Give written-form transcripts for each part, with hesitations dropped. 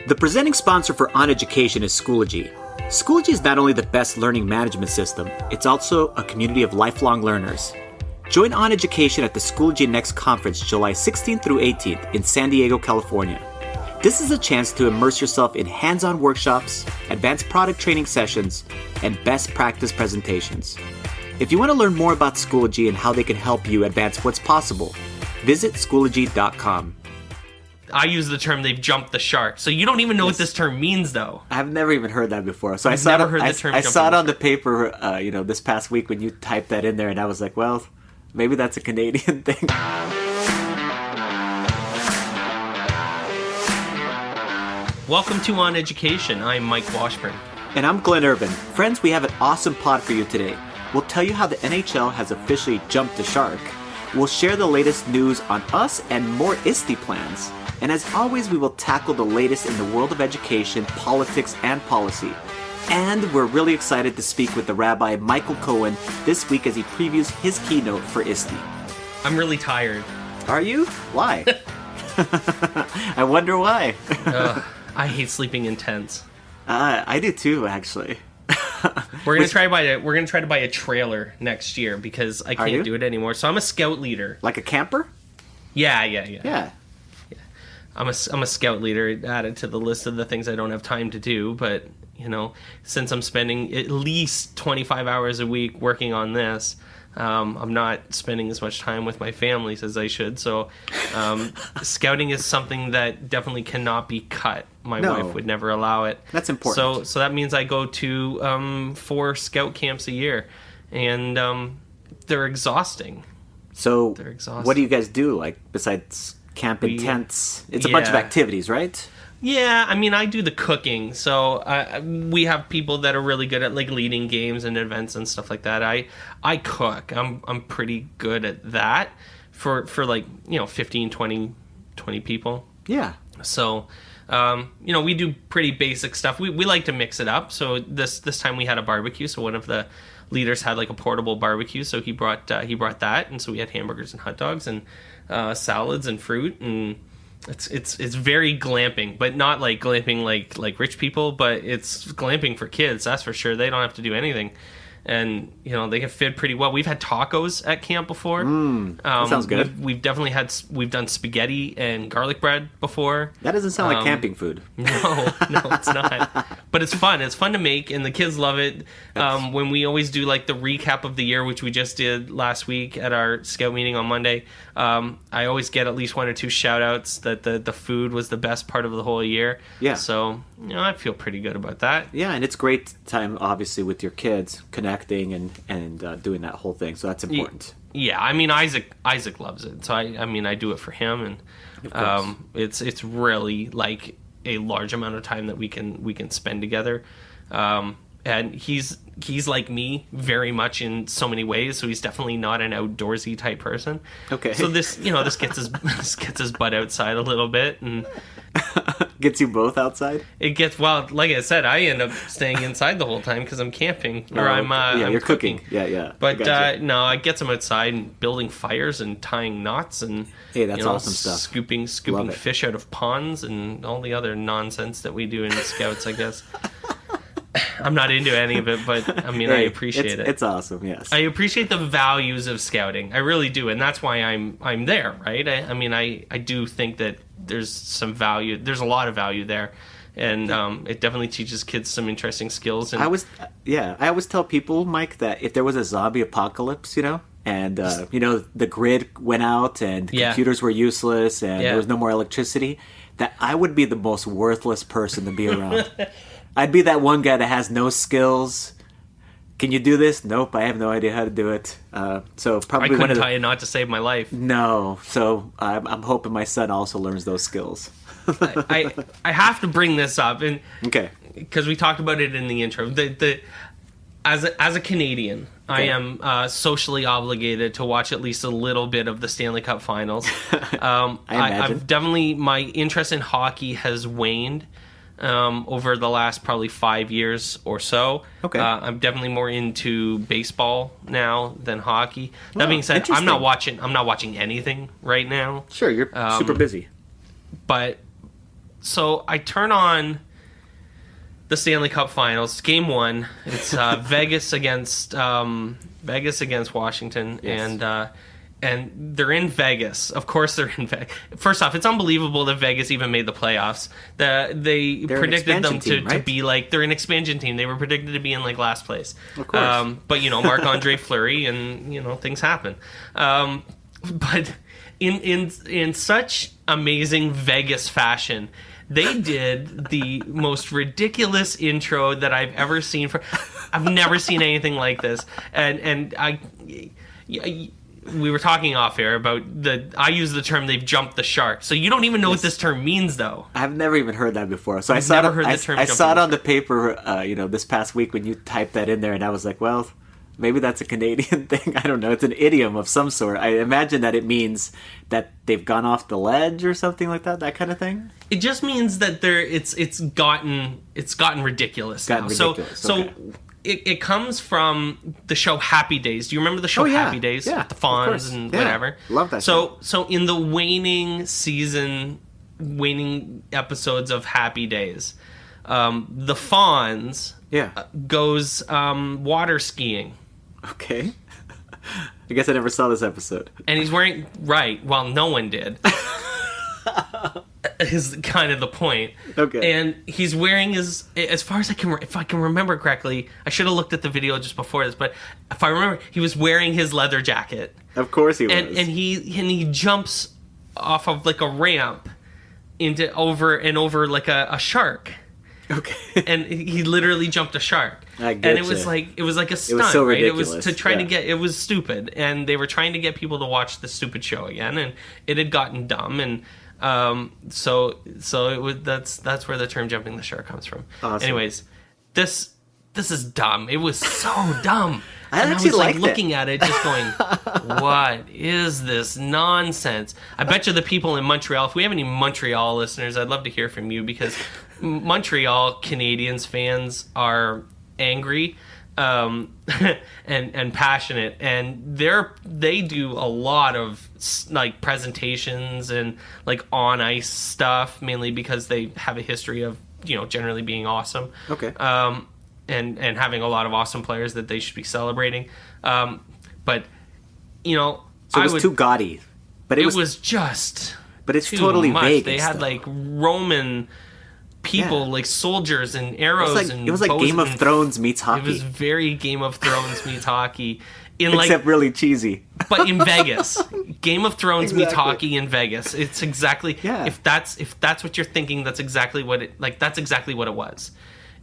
The presenting sponsor for OnEducation is Schoology. Schoology is not only the best learning management system, it's also a community of lifelong learners. Join OnEducation at the Schoology Next Conference July 16th through 18th in San Diego, California. This is a chance to immerse yourself in hands-on workshops, advanced product training sessions, and best practice presentations. If you want to learn more about Schoology and how they can help you advance what's possible, visit Schoology.com. I use the term "they've jumped the shark," so you don't even know what this term means, though. I've never even heard that before. So I I've saw never it, heard the term I saw it jumping on the paper, this past week when you typed that in there, and I was like, well, maybe that's a Canadian thing. Welcome to OnEducation. I'm Mike Washburn. And I'm Glenn Urban. Friends, we have an awesome pod for you today. We'll tell you how the NHL has officially jumped the shark. We'll share the latest news on us and more ISTE plans. And as always, we will tackle the latest in the world of education, politics, and policy. And we're really excited to speak with the Rabbi Michael Cohen this week as he previews his keynote for ISTE. I'm really tired. Are you? Why? I wonder why. I hate sleeping in tents. I do too, actually. We're gonna try to buy a trailer next year because I can't do it anymore. So I'm a scout leader. Like a camper? Yeah. I'm a scout leader, added to the list of the things I don't have time to do. But since I'm spending at least 25 hours a week working on this, I'm not spending as much time with my families as I should. So scouting is something that definitely cannot be cut. My wife would never allow it. That's important. So that means I go to 4 scout camps a year, and they're exhausting. So what do you guys do, like, besides camp and tents? It's a bunch of activities, right? Yeah, I mean, I do the cooking, so we have people that are really good at like leading games and events and stuff like that. I cook. I'm pretty good at that for like 15, 20 people. Yeah. So we do pretty basic stuff. We like to mix it up. So this time we had a barbecue. So one of the leaders had like a portable barbecue, so he brought that, and so we had hamburgers and hot dogs and salads and fruit, and it's very glamping, but not like glamping like rich people, but it's glamping for kids, that's for sure. They don't have to do anything, and they have fit pretty well. We've had tacos at camp before. That sounds good. We've definitely we've done spaghetti and garlic bread before. That doesn't sound like camping food. No, it's not. But it's fun. It's fun to make, and the kids love it. When we always do like the recap of the year, which we just did last week at our scout meeting on Monday, I always get at least 1 or 2 shout outs that the food was the best part of the whole year. Yeah. So I feel pretty good about that. Yeah, and it's great time obviously with your kids connecting and doing that whole thing. So that's important. Yeah, I mean Isaac loves it. So I do it for him, and it's really like a large amount of time that we can spend together. And he's like me very much in so many ways, so he's definitely not an outdoorsy type person. Okay. So this gets his butt outside a little bit, and gets you both outside. It gets, well, like I said, I end up staying inside the whole time because I'm camping or I'm you're cooking. Yeah. But no, I get them outside and building fires and tying knots and that's awesome stuff. Scooping fish out of ponds and all the other nonsense that we do in the Scouts, I guess. I'm not into any of it, but I mean, I appreciate it. It's awesome, yes. I appreciate the values of scouting. I really do, and that's why I'm there, right? I do think that there's some value. There's a lot of value there, and it definitely teaches kids some interesting skills. And I always tell people, Mike, that if there was a zombie apocalypse, and the grid went out and computers were useless and there was no more electricity, that I would be the most worthless person to be around. I'd be that one guy that has no skills. Can you do this? Nope, I have no idea how to do it. So probably I couldn't tie a knot to save my life. No, so I'm hoping my son also learns those skills. I have to bring this up, and okay, because we talked about it in the intro. As a Canadian, okay. I am socially obligated to watch at least a little bit of the Stanley Cup Finals. I've definitely, my interest in hockey has waned over the last probably 5 years or so. Okay. I'm definitely more into baseball now than hockey. That being said, I'm not watching anything right now. Sure, you're super busy. But so I turn on the Stanley Cup Finals, Game 1. It's Vegas against Washington, Yes. and they're in Vegas. Of course, they're in Vegas. First off, it's unbelievable that Vegas even made the playoffs. They They're an predicted them expansion team, to right? be like, they're an expansion team. They were predicted to be in like last place. Of course. But Marc-Andre Fleury, and things happen. But in such amazing Vegas fashion, they did the most ridiculous intro that I've ever seen. I've never seen anything like this, and we were talking off air about I use the term they've jumped the shark. So you don't even know what this term means, though. I've never even heard that before. So I saw it on the paper, this past week when you typed that in there, and I was like, well, maybe that's a Canadian thing. I don't know. It's an idiom of some sort. I imagine that it means that they've gone off the ledge or something like that. That kind of thing. It just means that it's gotten ridiculous now. So Okay. It comes from the show Happy Days. Do you remember the show Happy Days with the Fonz and whatever? Love that show. So in the waning episodes of Happy Days, the Fonz goes water skiing. Okay. I guess I never saw this episode. And he's wearing... Right. Well, no one did. Is kind of the point. Okay. And he's wearing his... As far as if I can remember correctly, I should have looked at the video just before this, but if I remember, he was wearing his leather jacket. Of course he was. And he jumps off of like a ramp over like a shark. Okay. And he literally jumped a shark. And it was like a stunt, was so right? ridiculous. It was to try to get... It was stupid. And they were trying to get people to watch the stupid show again, and it had gotten dumb, and so it was, that's where the term jumping the shark comes from. Awesome. Anyways, this is dumb. It was so dumb. I and actually I was like liked looking at it just going, what is this nonsense? I bet you the people in Montreal, if we have any Montreal listeners, I'd love to hear from you, because Montreal Canadiens fans are angry and passionate, and they do a lot of like presentations and like on ice stuff, mainly because they have a history of generally being awesome. Okay. And having a lot of awesome players that they should be celebrating. But so it was too gaudy, but it was just. But it's too totally much. vague. They had like Roman people, like soldiers and arrows, it was like Game of Thrones meets hockey. It was very Game of Thrones meets hockey. Except really cheesy. But in Vegas. Game of Thrones meets Exactly. hockey in Vegas. It's exactly... Yeah. If that's what you're thinking, that's exactly what it was.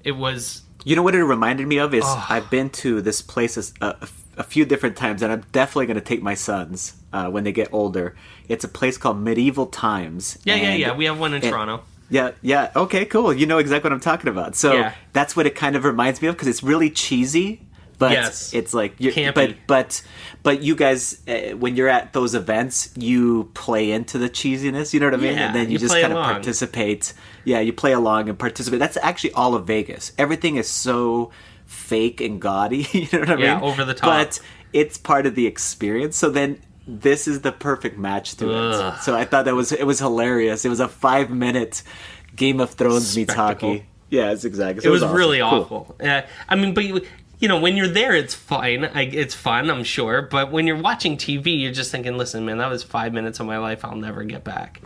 It was... You know what it reminded me of is I've been to this place a few different times, and I'm definitely going to take my sons when they get older. It's a place called Medieval Times. Yeah. We have one in Toronto. Yeah. Okay, cool. You know exactly what I'm talking about. So that's what it kind of reminds me of, because it's really cheesy, but it's like campy. But you guys, when you're at those events, you play into the cheesiness. You know what I mean? Yeah, and then you just kind of participate. Yeah, you play along and participate. That's actually all of Vegas. Everything is so fake and gaudy. You know what I mean? Yeah, over the top. But it's part of the experience. So then this is the perfect match to it. So I thought it was hilarious. It was a 5-minute Game of Thrones meets hockey. Yeah, it's exactly. So it was awesome. really Cool. awful. I mean, but when you're there, it's fine. It's fun, I'm sure. But when you're watching TV, you're just thinking, listen, man, that was 5 minutes of my life I'll never get back.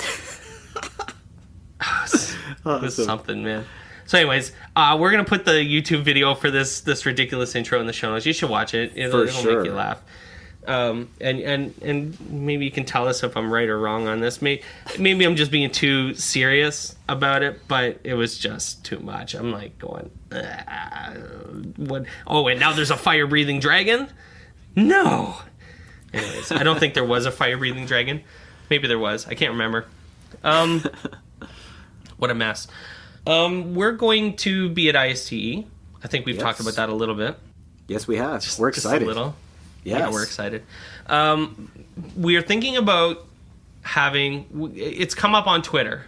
It was something, man. So anyways, we're going to put the YouTube video for this ridiculous intro in the show notes. You should watch it. It'll make you laugh. And maybe you can tell us if I'm right or wrong on this. Maybe I'm just being too serious about it, but it was just too much. I'm like going, what? Oh, and now there's a fire-breathing dragon? No. Anyways, I don't think there was a fire-breathing dragon. Maybe there was. I can't remember. What a mess. We're going to be at ISTE. I think we've talked about that a little bit. Yes, we have. We're excited. Just a little. Yes. Yeah, we're excited. We are thinking about it's come up on Twitter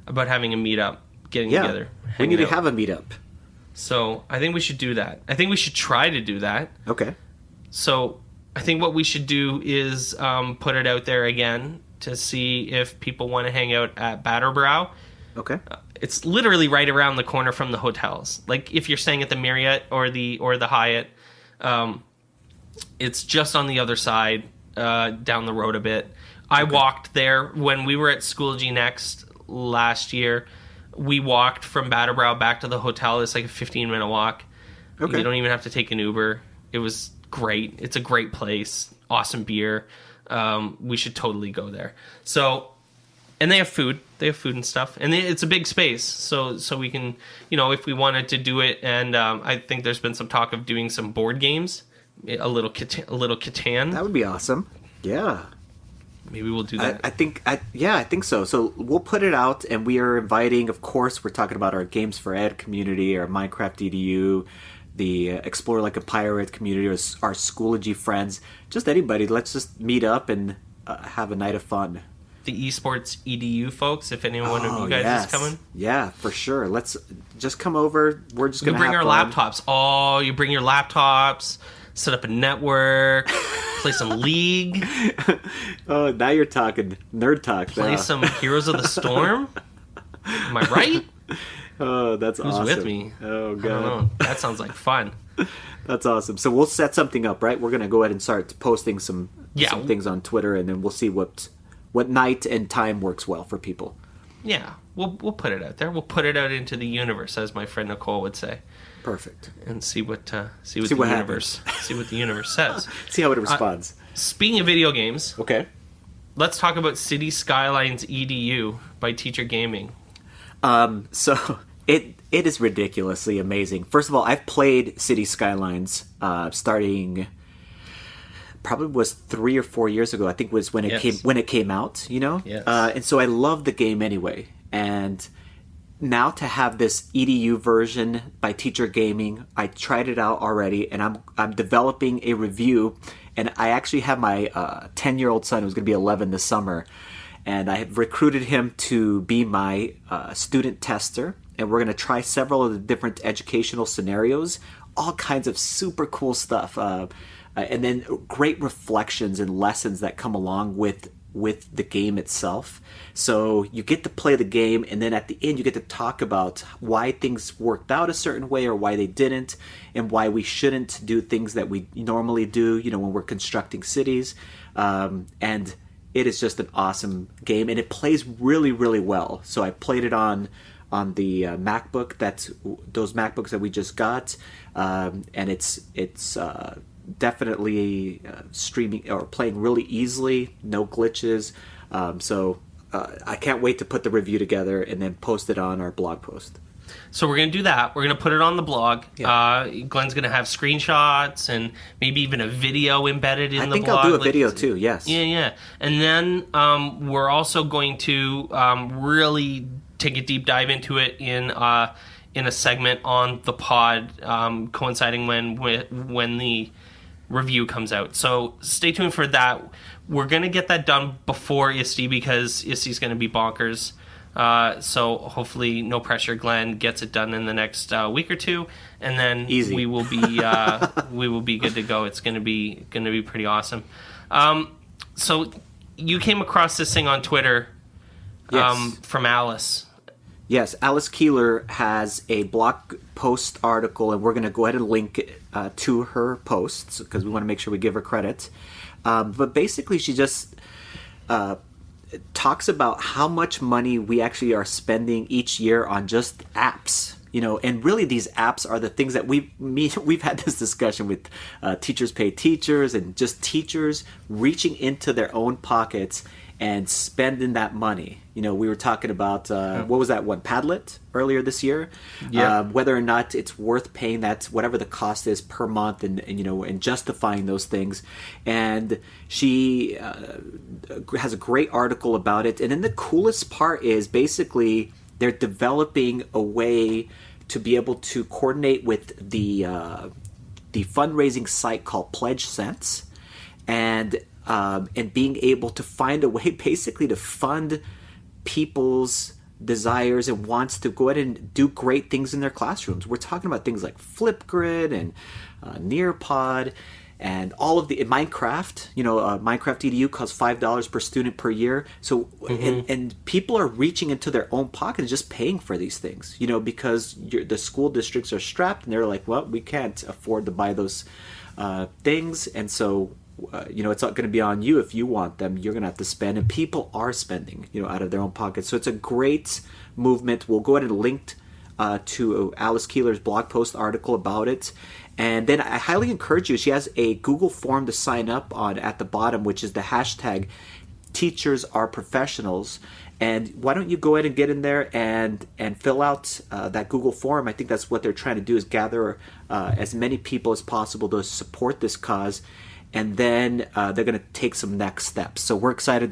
about having a meetup, getting together. We need to have a meetup. So I think we should do that. I think we should try to do that. Okay. So I think what we should do is put it out there again to see if people want to hang out at Batterbrow Okay. It's literally right around the corner from the hotels. Like if you're staying at the Marriott or the Hyatt, it's just on the other side, down the road a bit. I walked there when we were at Schoology Next last year. We walked from Batterbrow back to the hotel. It's like a 15-minute walk. Okay. You don't even have to take an Uber. It was great. It's a great place. Awesome beer. We should totally go there. So, and they have food. They have food and stuff. And it's a big space. So we can, if we wanted to do it, and I think there's been some talk of doing some board games, a little Catan. That would be awesome. Yeah. Maybe we'll do that. I think so. So we'll put it out, and we are inviting, of course, we're talking about our Games for Ed community, our Minecraft EDU, the Explore Like a Pirate community, our Schoology friends, just anybody. Let's just meet up and have a night of fun. The esports EDU folks, if anyone of you guys is coming. Yeah, for sure. Let's just come over. We're just going to bring our laptops. Oh, you bring your laptops, set up a network, play some League. Oh, now you're talking nerd talk. Play some Heroes of the Storm. Am I right? Oh, that's awesome. Who's with me? Oh, God. I don't know. That sounds like fun. That's awesome. So we'll set something up, right? We're going to go ahead and start posting some things on Twitter, and then we'll see what night and time works well for people. Yeah, we'll put it out there. We'll put it out into the universe, as my friend Nicole would say. Perfect. And see what the universe says. See how it responds. Speaking of video games, okay, let's talk about City Skylines EDU by Teacher Gaming. So it is ridiculously amazing. First of all, I've played City Skylines starting probably was 3 or 4 years ago. I think was when it came out. Yes. And so I love the game anyway. And now to have this EDU version by Teacher Gaming, I tried it out already, and I'm developing a review. And I actually have my 10-year-old son, who's going to be 11 this summer, and I have recruited him to be my student tester. And we're going to try several of the different educational scenarios, all kinds of super cool stuff, and then great reflections and lessons that come along with the game itself. So you get to play the game, and then at the end you get to talk about why things worked out a certain way or why they didn't, and why we shouldn't do things that we normally do, when we're constructing cities. And it is just an awesome game, and it plays really, really well. So I played it on the MacBook. That's those MacBooks that we just got, and it's definitely streaming or playing really easily, no glitches. So I can't wait to put the review together and then post it on our blog post. So we're going to do that. We're going to put it on the blog. Yeah. Glenn's going to have screenshots and maybe even a video embedded in the blog. I think I'll do a video too, yes. Yeah. And then we're also going to really take a deep dive into it in a segment on the pod, coinciding when the review comes out. So stay tuned for that. We're going to get that done before ISTE because ISTE's going to be bonkers. So hopefully, no pressure, Glenn gets it done in the next week or two, and then we will be good to go. It's going to be pretty awesome. So you came across this thing on Twitter, from Alice. Yes, Alice Keeler has a blog post article, and we're going to go ahead and link it, to her posts because we want to make sure we give her credit. But basically, she just talks about how much money we actually are spending each year on just apps. And really these apps are the things that we've had this discussion with Teachers Pay Teachers, and just teachers reaching into their own pockets and spending that money. We were talking about, what was that one, Padlet, earlier this year? Yeah. Whether or not it's worth paying that, whatever the cost is per month, and justifying those things. And she has a great article about it. And then the coolest part is basically they're developing a way to be able to coordinate with the fundraising site called Pledge Sense, and being able to find a way basically to fund people's desires and wants to go ahead and do great things in their classrooms. We're talking about things like Flipgrid and Nearpod, and all of the Minecraft, Minecraft EDU costs $5 per student per year. So and people are reaching into their own pocket and just paying for these things, because the school districts are strapped and they're like, well, we can't afford to buy those things, and so it's not going to be on you. If you want them, you're going to have to spend, and people are spending out of their own pockets. So it's a great movement. We'll go ahead and link to Alice Keeler's blog post article about it. And then I highly encourage you, she has a Google form to sign up on at the bottom, which is the hashtag Teachers Are Professionals. And why don't you go ahead and get in there and fill out that Google form? I think that's what they're trying to do, is gather as many people as possible to support this cause. And then they're going to take some next steps. So we're excited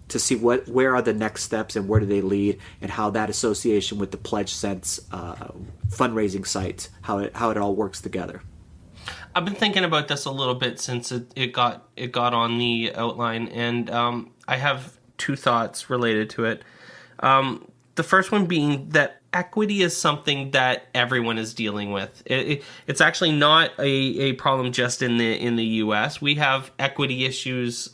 to see where are the next steps and where do they lead, and how that association with the Pledge Sense fundraising site, how it all works together. I've been thinking about this a little bit since it got on the outline, and I have two thoughts related to it. The first one being that equity is something that everyone is dealing with. It's actually not a problem just in the U.S. We have equity issues,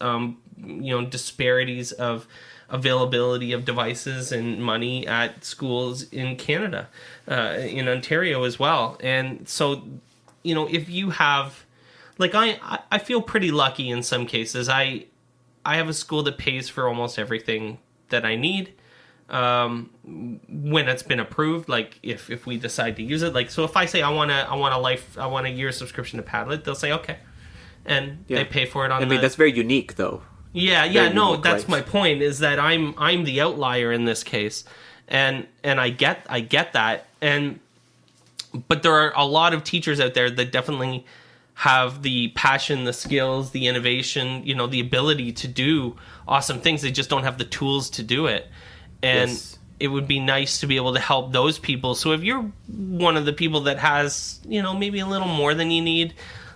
disparities of availability of devices and money at schools in Canada, in Ontario as well. And so, if you have, like, I feel pretty lucky in some cases. I have a school that pays for almost everything that I need. When it's been approved, like if we decide to use it, like, so if I say I want a year subscription to Padlet, they'll say okay, and they pay for it on. That's very unique, though. That's right. My point is that I'm the outlier in this case, and I get that, but there are a lot of teachers out there that definitely have the passion, the skills, the innovation, the ability to do awesome things. They just don't have the tools to do it. And it would be nice to be able to help those people. So if you're one of the people that has, maybe a little more than you need,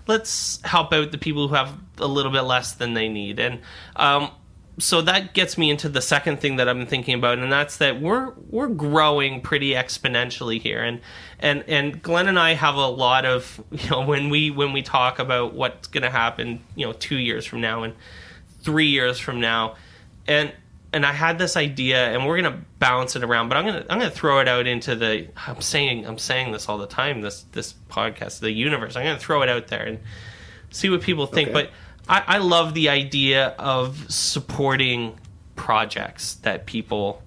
let's help out the people who have a little bit less than they need. And so that gets me into the second thing that I've been thinking about, and that's that we're growing pretty exponentially here. And Glenn and I have a lot of, when we talk about what's going to happen, 2 years from now and 3 years from now, and I had this idea, and we're gonna bounce it around, but I'm gonna throw it out into the. I'm saying this all the time. This podcast, the universe. I'm gonna throw it out there and see what people think. Okay. But I love the idea of supporting projects that people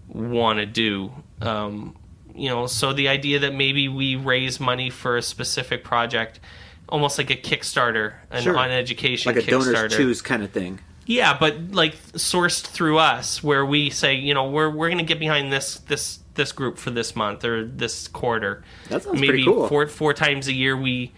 want to do. So the idea that maybe we raise money for a specific project, almost like a Kickstarter, an OnEducation like a Kickstarter. Donors Choose kind of thing. Yeah, but like sourced through us, where we say, we're going to get behind this group for this month or this quarter. That sounds pretty cool. Maybe four times a year we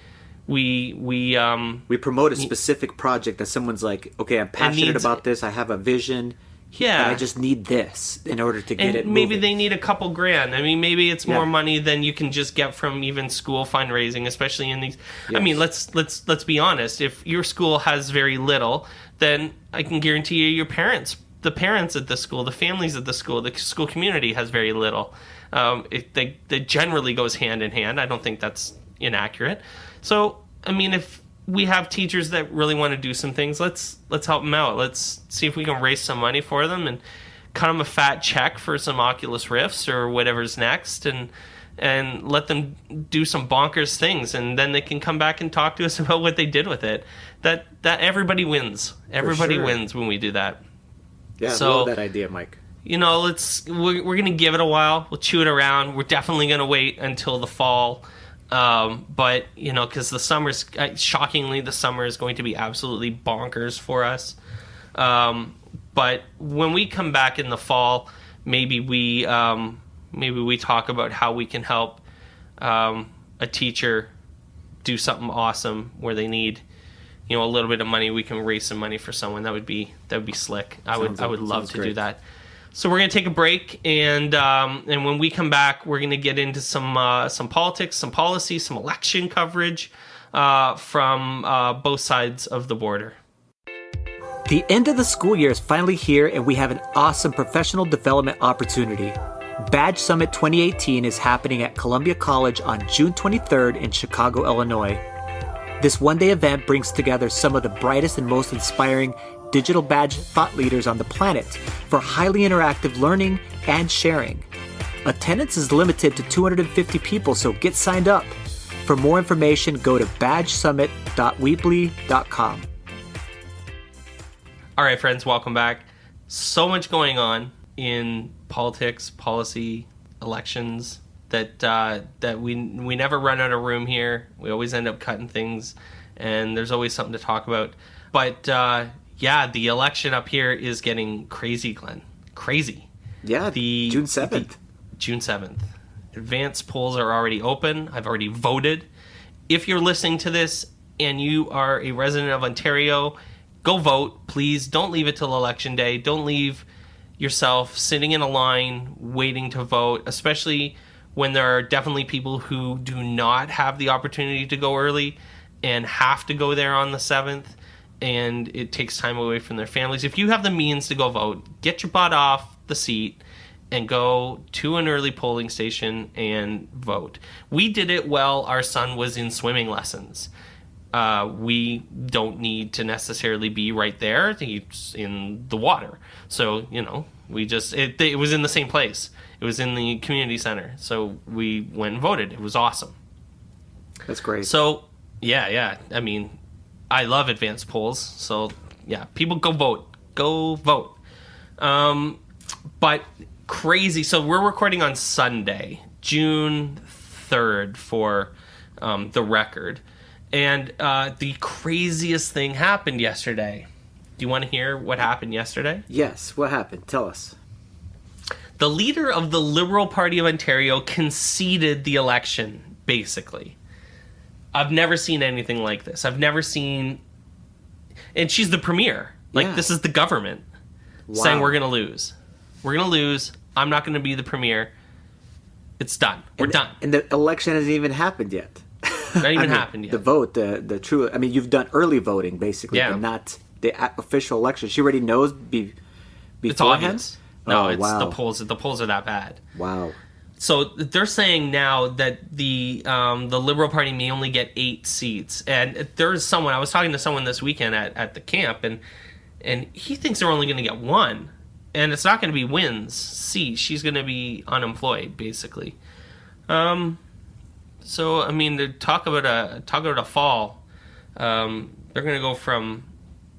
promote a specific project that someone's like, okay, I'm passionate about this. I have a vision. Yeah, and I just need this in order to get it moving. Maybe they need a couple grand. I mean, maybe it's more money than you can just get from even school fundraising, especially in these. Yes. I mean, let's be honest. If your school has very little, then I can guarantee you, the parents at the school, the families at the school community has very little. That generally goes hand in hand. I don't think that's inaccurate. So, I mean, if we have teachers that really want to do some things, let's help them out. Let's see if we can raise some money for them and cut them a fat check for some Oculus Rifts or whatever's next, and let them do some bonkers things, and then they can come back and talk to us about what they did with it. That everybody wins. Everybody wins when we do that. Yeah, so, I love that idea, Mike. We're going to give it a while. We'll chew it around. We're definitely going to wait until the fall. But, because the summer's, shockingly, the summer is going to be absolutely bonkers for us. But when we come back in the fall, maybe we talk about how we can help a teacher do something awesome where they need, a little bit of money. We can raise some money for someone. That would be slick. I would love to do that. So we're going to take a break, and when we come back, we're going to get into some politics, some policy, some election coverage from both sides of the border. The end of the school year is finally here, and we have an awesome professional development opportunity. Badge Summit 2018 is happening at Columbia College on June 23rd in Chicago, Illinois. This one-day event brings together some of the brightest and most inspiring digital badge thought leaders on the planet for highly interactive learning and sharing. Attendance is limited to 250 people, so get signed up. For more information, go to badgesummit.weebly.com. All right, friends, welcome back. So much going on in politics, policy, elections that we never run out of room here. We always end up cutting things, and there's always something to talk about. But the election up here is getting crazy, Glenn. Crazy. Yeah, June 7th. June 7th. Advanced polls are already open. I've already voted. If you're listening to this and you are a resident of Ontario, go vote. Please don't leave it till election day. Don't leave yourself sitting in a line waiting to vote, especially when there are definitely people who do not have the opportunity to go early and have to go there on the 7th, and it takes time away from their families. If you have the means to go vote, get your butt off the seat and go to an early polling station and vote. We did it while our son was in swimming lessons. We don't need to necessarily be right there. He's in the water. So, it was in the same place. It was in the community center. So we went and voted. It was awesome. That's great. So, yeah. I mean, I love advanced polls. So, yeah, people go vote. Go vote. But crazy. So we're recording on Sunday, June 3rd for the record. And the craziest thing happened yesterday. Do you want to hear what happened yesterday? Yes. What happened? Tell us. The leader of the Liberal Party of Ontario conceded the election, basically. I've never seen anything like this. I've never seen... And she's the premier. This is the government saying we're going to lose. We're going to lose. I'm not going to be the premier. It's done. We're done. And the election hasn't even happened yet. Not even happened yet. The vote, the true... I mean, you've done early voting, basically, but not the official election. She already knows beforehand? It's obvious. No, wow. The polls. The polls are that bad. Wow. So they're saying now that the Liberal Party may only get 8 seats. And there's someone... I was talking to someone this weekend at the camp, and he thinks they're only going to get 1. And it's not going to be Wynn's seat. She's going to be unemployed, basically. So, I mean, talk about a fall. They're going to go from,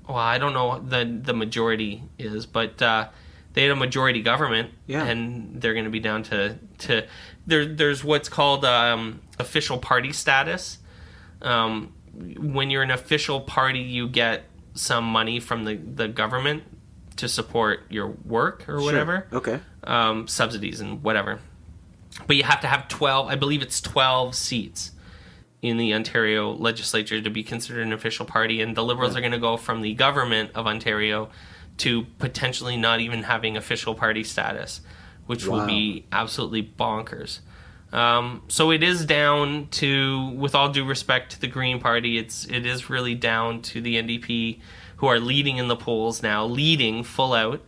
I don't know what the majority is, but they had a majority government, and they're going to be down to there's what's called official party status. When you're an official party, you get some money from the government to support your work or whatever. Okay. Subsidies and whatever. But you have to have 12, I believe it's 12 seats in the Ontario legislature to be considered an official party. And the Liberals are going to go from the government of Ontario to potentially not even having official party status, which will be absolutely bonkers. So it is down to, with all due respect to the Green Party, it is really down to the NDP, who are leading in the polls now, leading full out,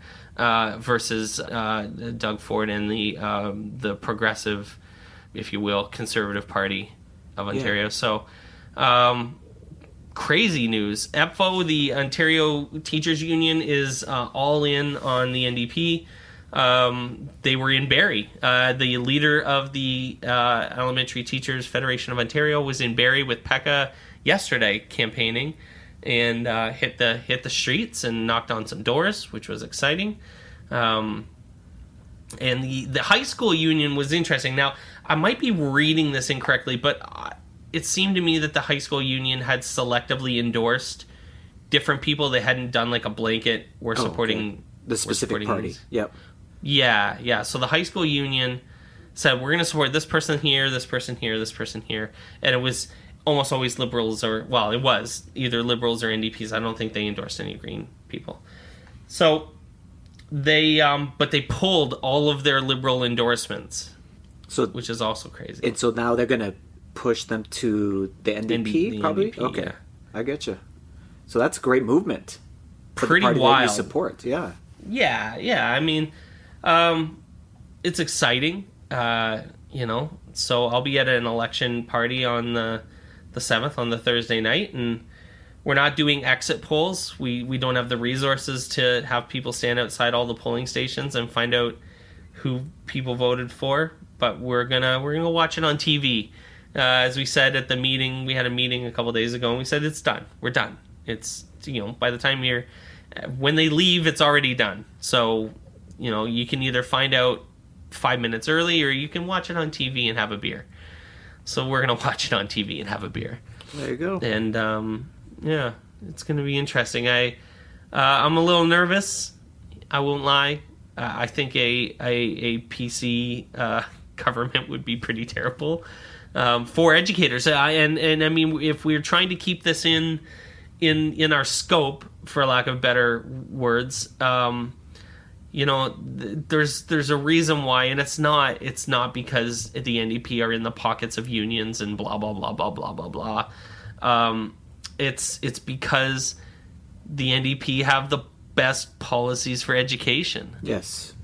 versus Doug Ford and the progressive, if you will, Conservative Party of Ontario. So crazy news. EPFO, the Ontario Teachers Union, is all in on the NDP. They were in Barrie. The leader of the Elementary Teachers Federation of Ontario was in Barrie with Pekka yesterday campaigning, and hit the streets and knocked on some doors, which was exciting. And the high school union was interesting. Now, I might be reading this incorrectly, but it seemed to me that the high school union had selectively endorsed different people. They hadn't done like a blanket, we're supporting the specific party. These. Yep. Yeah. So the high school union said, we're going to support this person here, this person here, this person here. And it was almost always Liberals, it was either Liberals or NDPs. I don't think they endorsed any Green people. So they pulled all of their Liberal endorsements, which is also crazy. And so now they're going to push them to the NDP, probably? NDP, okay. Yeah. I get you. So that's a great movement. For Pretty the party wild. That you support, yeah. Yeah. I mean, it's exciting, So I'll be at an election party on the the 7th on the Thursday night, and we're not doing exit polls. We don't have the resources to have people stand outside all the polling stations and find out who people voted for, but we're gonna watch it on TV. As we said at the meeting, we had a meeting a couple days ago, and we said it's done. We're done. It's, by the time when they leave, it's already done. So, you can either find out 5 minutes early, or you can watch it on TV and have a beer. So we're gonna watch it on TV and have a beer. There you go. And yeah, it's gonna be interesting. I'm a little nervous. I won't lie. I think a PC government would be pretty terrible for educators. And I mean, if we're trying to keep this in our scope, for lack of better words, there's a reason why, and it's not because the NDP are in the pockets of unions and blah blah blah blah blah blah blah. It's because the NDP have the best policies for education. Yes.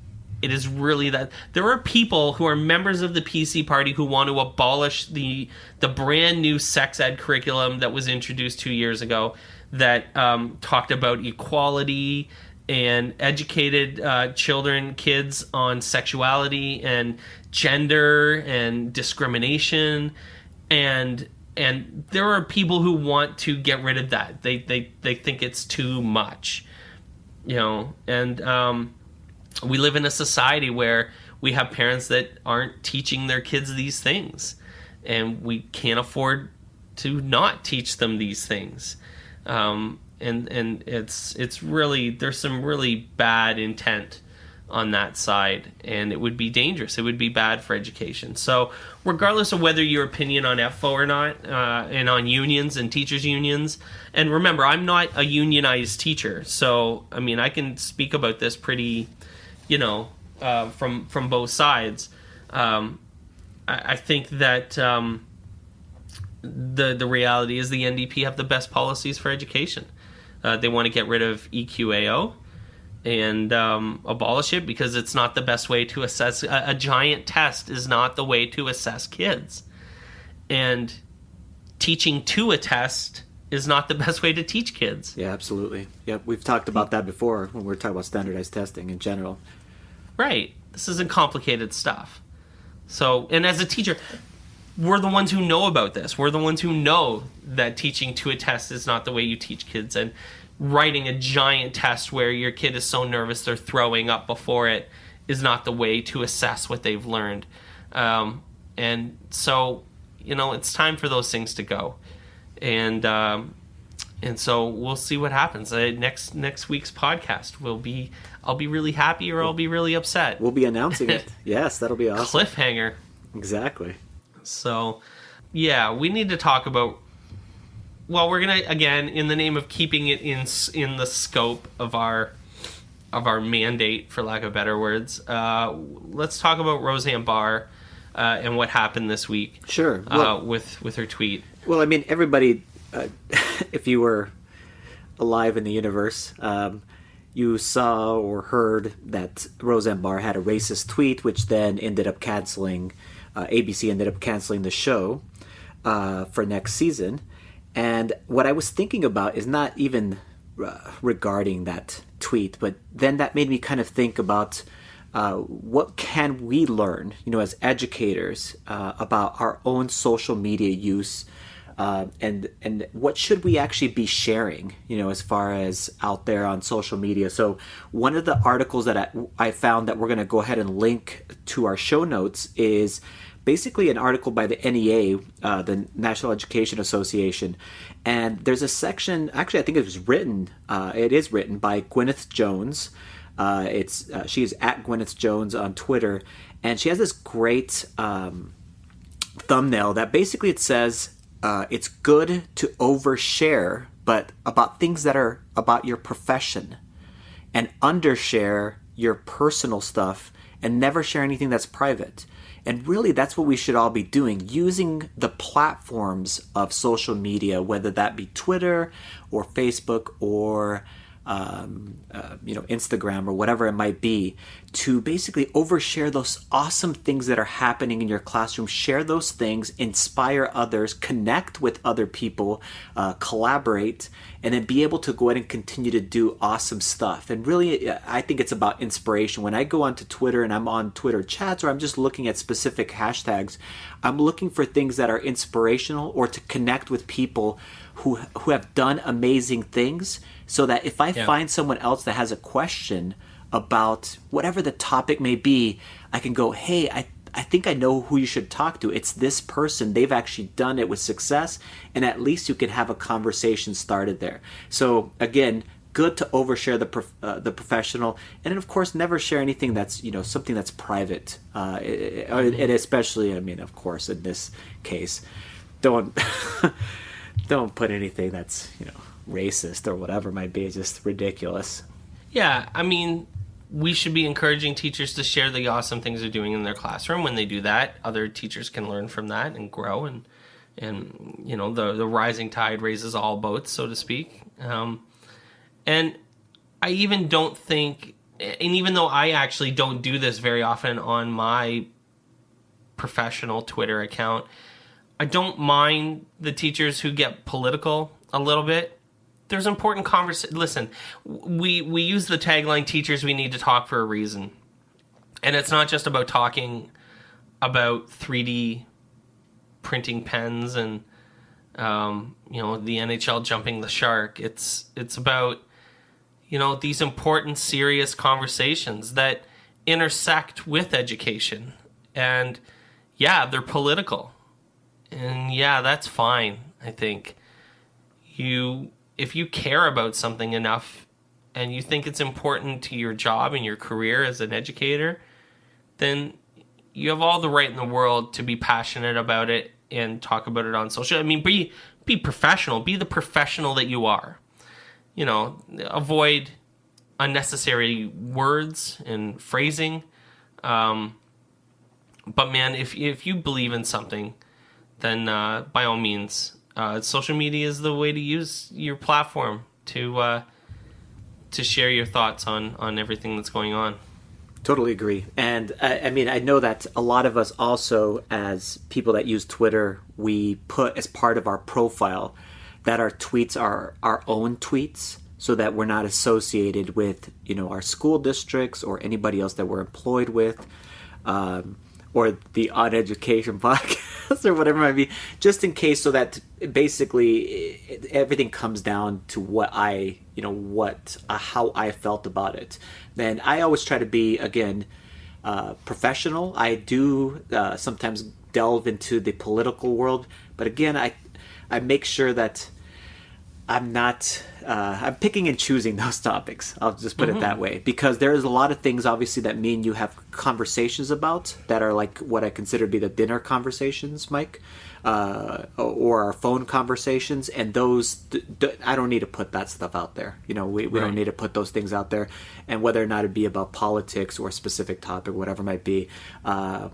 It is really that there are people who are members of the PC party who want to abolish the brand new sex ed curriculum that was introduced 2 years ago that talked about equality and educated kids on sexuality and gender and discrimination, and there are people who want to get rid of that. They think it's too much, and we live in a society where we have parents that aren't teaching their kids these things, and we can't afford to not teach them these things. And it's really, there's some really bad intent on that side, and it would be dangerous. It would be bad for education. So regardless of whether your opinion on FO or not, and on unions and teachers unions, and remember, I'm not a unionized teacher, so I mean, I can speak about this pretty, from both sides. I think that the reality is the NDP have the best policies for education. They want to get rid of EQAO and abolish it because it's not the best way to assess. A giant test is not the way to assess kids. And teaching to a test is not the best way to teach kids. Yeah, absolutely. Yep, we've talked about that before when we were talking about standardized testing in general. Right. This isn't complicated stuff. So, and as a teacher, we're the ones who know about this. We're the ones who know that teaching to a test is not the way you teach kids, and writing a giant test where your kid is so nervous they're throwing up before it is not the way to assess what they've learned. And so, it's time for those things to go. And so we'll see what happens. Next week's podcast I'll be really happy or I'll be really upset. We'll be announcing it. Yes, that'll be awesome. Cliffhanger. Exactly. So, yeah, we need to talk about. Well, we're gonna, again, in the name of keeping it in the scope of our mandate, for lack of better words, let's talk about Roseanne Barr and what happened this week. Sure. With her tweet. Well, I mean, everybody, if you were alive in the universe, you saw or heard that Roseanne Barr had a racist tweet, which then ended up canceling. ABC ended up canceling the show for next season. And what I was thinking about is not even regarding that tweet, but then that made me kind of think about what can we learn, as educators, about our own social media use, and what should we actually be sharing, as far as out there on social media. So one of the articles that I found that we're going to go ahead and link to our show notes is basically an article by the NEA, the National Education Association, and there's a section. Actually, I think it is written by Gwyneth Jones. She is at Gwyneth Jones on Twitter, and she has this great thumbnail that basically it says it's good to overshare, but about things that are about your profession, and undershare your personal stuff, and never share anything that's private. And really, that's what we should all be doing, using the platforms of social media, whether that be Twitter or Facebook or Instagram or whatever it might be, to basically overshare those awesome things that are happening in your classroom. Share those things, inspire others, connect with other people, collaborate, and then be able to go ahead and continue to do awesome stuff. And really, I think it's about inspiration. When I go onto Twitter and I'm on Twitter chats, or I'm just looking at specific hashtags, I'm looking for things that are inspirational or to connect with people who have done amazing things, so that if I find someone else that has a question about whatever the topic may be, I can go, hey, I think I know who you should talk to. It's this person. They've actually done it with success, and at least you can have a conversation started there. So again, good to overshare the professional, and then of course never share anything that's something that's private, and especially, of course, in this case, don't don't put anything that's racist or whatever it might be. It's just ridiculous. Yeah, we should be encouraging teachers to share the awesome things they're doing in their classroom. When they do that, other teachers can learn from that and grow, and the rising tide raises all boats, so to speak. And I even don't think, and even though I actually don't do this very often on my professional Twitter account, I don't mind the teachers who get political a little bit. There's important conversation. Listen, we use the tagline, teachers, we need to talk for a reason. And it's not just about talking about 3D printing pens and, the NHL jumping the shark. It's about, these important, serious conversations that intersect with education. And yeah, they're political. And yeah, that's fine, I think. If you care about something enough and you think it's important to your job and your career as an educator, then you have all the right in the world to be passionate about it and talk about it on social. Be professional. Be the professional that you are. Avoid unnecessary words and phrasing. But man, if you believe in something, then by all means, social media is the way to use your platform to share your thoughts on everything that's going on. Totally agree. And I know that a lot of us also, as people that use Twitter, we put as part of our profile that our tweets are our own tweets, so that we're not associated with our school districts or anybody else that we're employed with. Or the OnEducation podcast or whatever it might be, just in case, so that basically everything comes down to what how I felt about it. Then I always try to be, again, professional. I do sometimes delve into the political world, but again, I make sure that I'm not, I'm picking and choosing those topics. I'll just put it that way, because there is a lot of things, obviously, that me and you have conversations about that are like what I consider to be the dinner conversations, Mike, or our phone conversations. And those, I don't need to put that stuff out there. We Right. don't need to put those things out there. And whether or not it be about politics or a specific topic, whatever it might be, I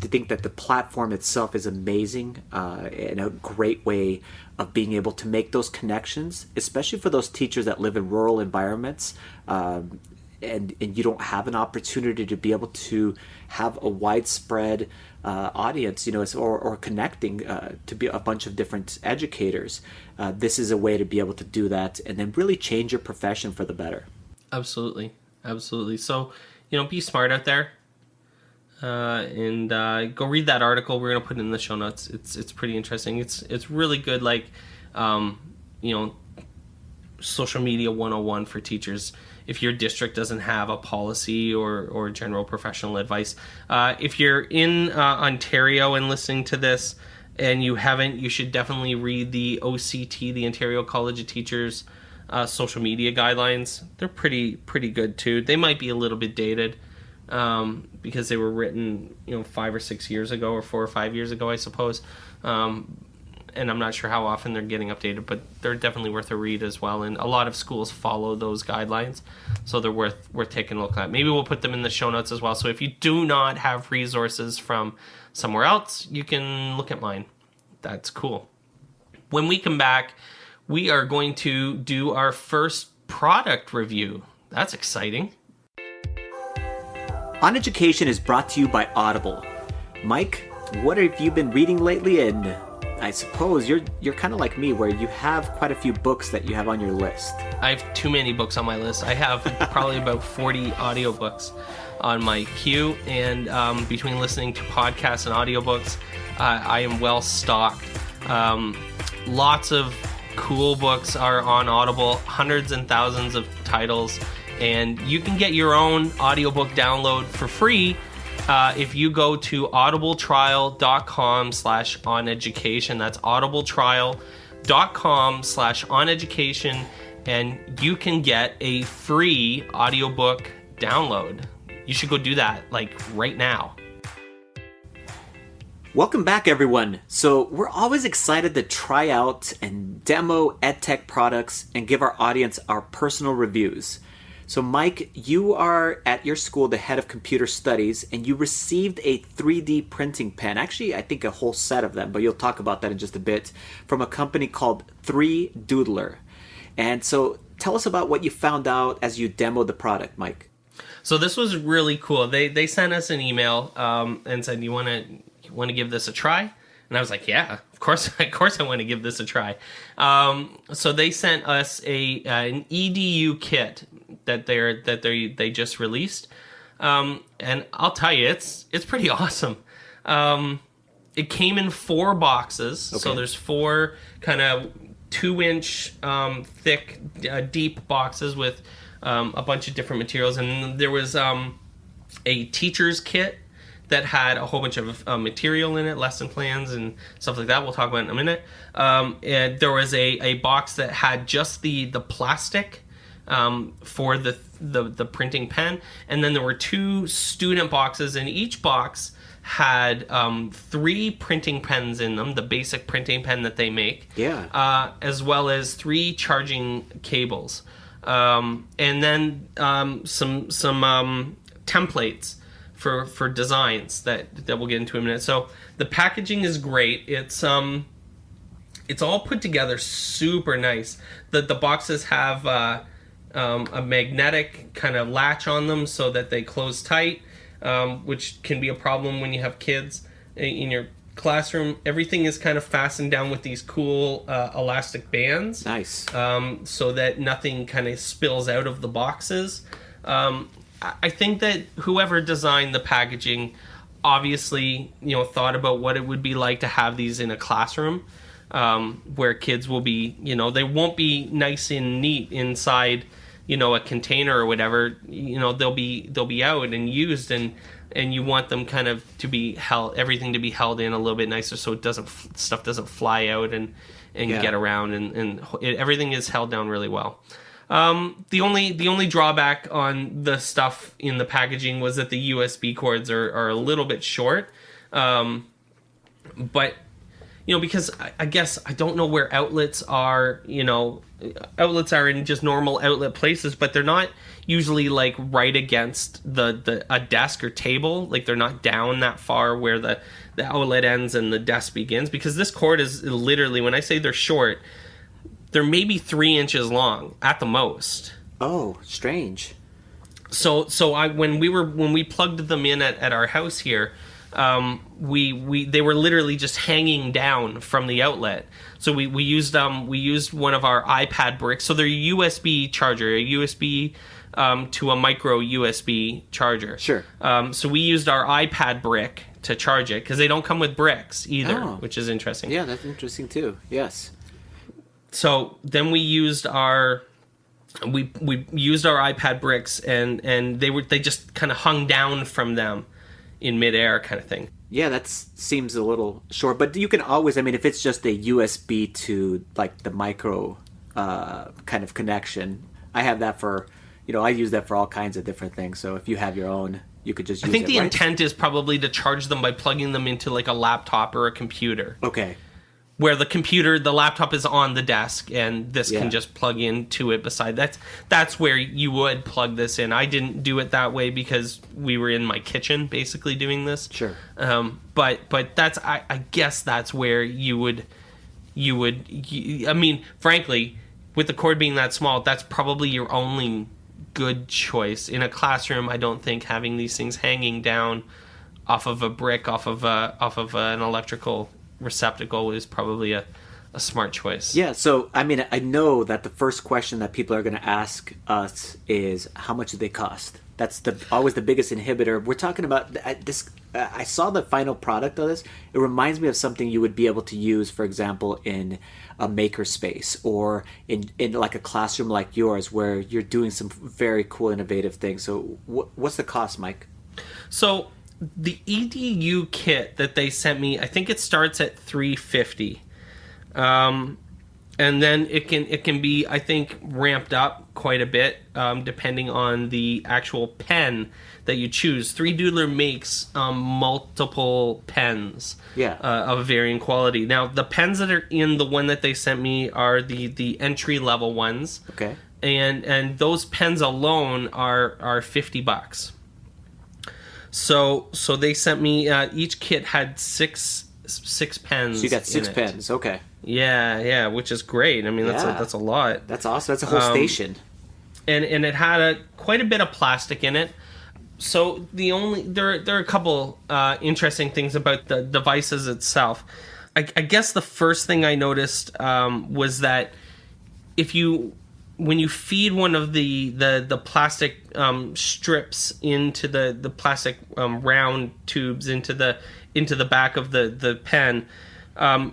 think that the platform itself is amazing, and a great way of being able to make those connections, especially for those teachers that live in rural environments, and you don't have an opportunity to be able to have a widespread audience, or connecting to be a bunch of different educators. This is a way to be able to do that, and then really change your profession for the better. Absolutely. So, be smart out there. And go read that article. We're gonna put it in the show notes. It's pretty interesting. It's really good, social media 101 for teachers. If your district doesn't have a policy or general professional advice, if you're in Ontario and listening to this and you haven't, you should definitely read the OCT, the Ontario College of Teachers social media guidelines. They're pretty good too. They might be a little bit dated, because they were written 5 or 6 years ago, or 4 or 5 years ago, I suppose, and I'm not sure how often they're getting updated, but they're definitely worth a read as well. And a lot of schools follow those guidelines, so they're worth taking a look at. Maybe we'll put them in the show notes as well, so if you do not have resources from somewhere else, you can look at mine. That's cool. When we come back, we are going to do our first product review. That's exciting. OnEducation is brought to you by Audible. Mike, what have you been reading lately? And I suppose you're kind of like me, where you have quite a few books that you have on your list. I have too many books on my list. I have probably about 40 audiobooks on my queue, and between listening to podcasts and audiobooks, I am well stocked. Lots of cool books are on Audible, hundreds and thousands of titles, and you can get your own audiobook download for free if you go to audibletrial.com/oneducation. That's audibletrial.com/oneducation, and you can get a free audiobook download. You should go do that, like, right now. Welcome back, everyone. So we're always excited to try out and demo EdTech products and give our audience our personal reviews. So Mike, you are at your school the head of computer studies, and you received a 3D printing pen. Actually, I think a whole set of them, but you'll talk about that in just a bit, from a company called 3Doodler. And so tell us about what you found out as you demoed the product, Mike. So this was really cool. They sent us an email and said, you want to give this a try? And I was like, yeah, of course I want to give this a try. So they sent us an EDU kit that they just released, and I'll tell you, it's pretty awesome. It came in 4 boxes, okay. So there's 4 kind of 2-inch thick, deep boxes with a bunch of different materials, and there was a teacher's kit that had a whole bunch of material in it, lesson plans and stuff like that. We'll talk about it in a minute. And there was a box that had just the plastic for the printing pen, and then there were 2 student boxes, and each box had 3 printing pens in them, the basic printing pen that they make, as well as 3 charging cables, and then some templates for designs that we'll get into in a minute. So the packaging is great. It's all put together super nice. The boxes have a magnetic kind of latch on them so that they close tight, which can be a problem when you have kids in your classroom. Everything is kind of fastened down with these cool elastic bands. Nice. So that nothing kind of spills out of the boxes. I think that whoever designed the packaging obviously, thought about what it would be like to have these in a classroom, where kids will be, they won't be nice and neat inside, a container or whatever. They'll be out and used, and you want them kind of to be everything to be held in a little bit nicer, so stuff doesn't fly out and get around, and everything is held down really well. The only drawback on the stuff in the packaging was that the USB cords are a little bit short, but because I guess I don't know where outlets are. Outlets are in just normal outlet places, but they're not usually like right against a desk or table. Like they're not down that far where the outlet ends and the desk begins, because this cord is literally, when I say they're short, they're maybe 3 inches long at the most. Oh, strange. So when we plugged them in at our house here, they were literally just hanging down from the outlet. So we used one of our iPad bricks. So they're a USB charger, a USB to a micro USB charger. Sure. So we used our iPad brick to charge it, because they don't come with bricks either, which is interesting. Yeah, that's interesting too. Yes. So then we used our iPad bricks, and they just kind of hung down from them in midair, kind of thing. Yeah, that seems a little short, but you can always, if it's just a USB to like the micro kind of connection, I have that for, I use that for all kinds of different things. So if you have your own, you could just use it. I think the intent is probably to charge them by plugging them into like a laptop or a computer. Okay. Where the laptop is on the desk, and this can just plug into it beside. That's where you would plug this in. I didn't do it that way because we were in my kitchen basically doing this. Sure. But that's I guess that's where you would frankly, with the cord being that small, that's probably your only good choice. In a classroom, I don't think having these things hanging down off of a brick, off of an electrical receptacle is probably a smart choice. Yeah, so I mean, I know that the first question that people are going to ask us is, how much do they cost? That's always the biggest inhibitor. We're talking about this. I saw the final product of this. It reminds me of something you would be able to use, for example, in a makerspace or in like a classroom like yours, where you're doing some very cool, innovative things. So, what's the cost, Mike? So the EDU kit that they sent me, I think it starts at $350. And then it can be, I think, ramped up quite a bit depending on the actual pen that you choose. 3Doodler makes multiple pens of varying quality. Now, the pens that are in the one that they sent me are the entry-level ones. Okay. And those pens alone are $50. So they sent me, each kit had six pens. So you got 6 pens, okay. Yeah, which is great. I mean, that's a lot. That's awesome. That's a whole station. And it had quite a bit of plastic in it. So there are a couple interesting things about the devices itself. I guess the first thing I noticed was that when you feed one of the plastic strips into the plastic round tubes into the back of the pen,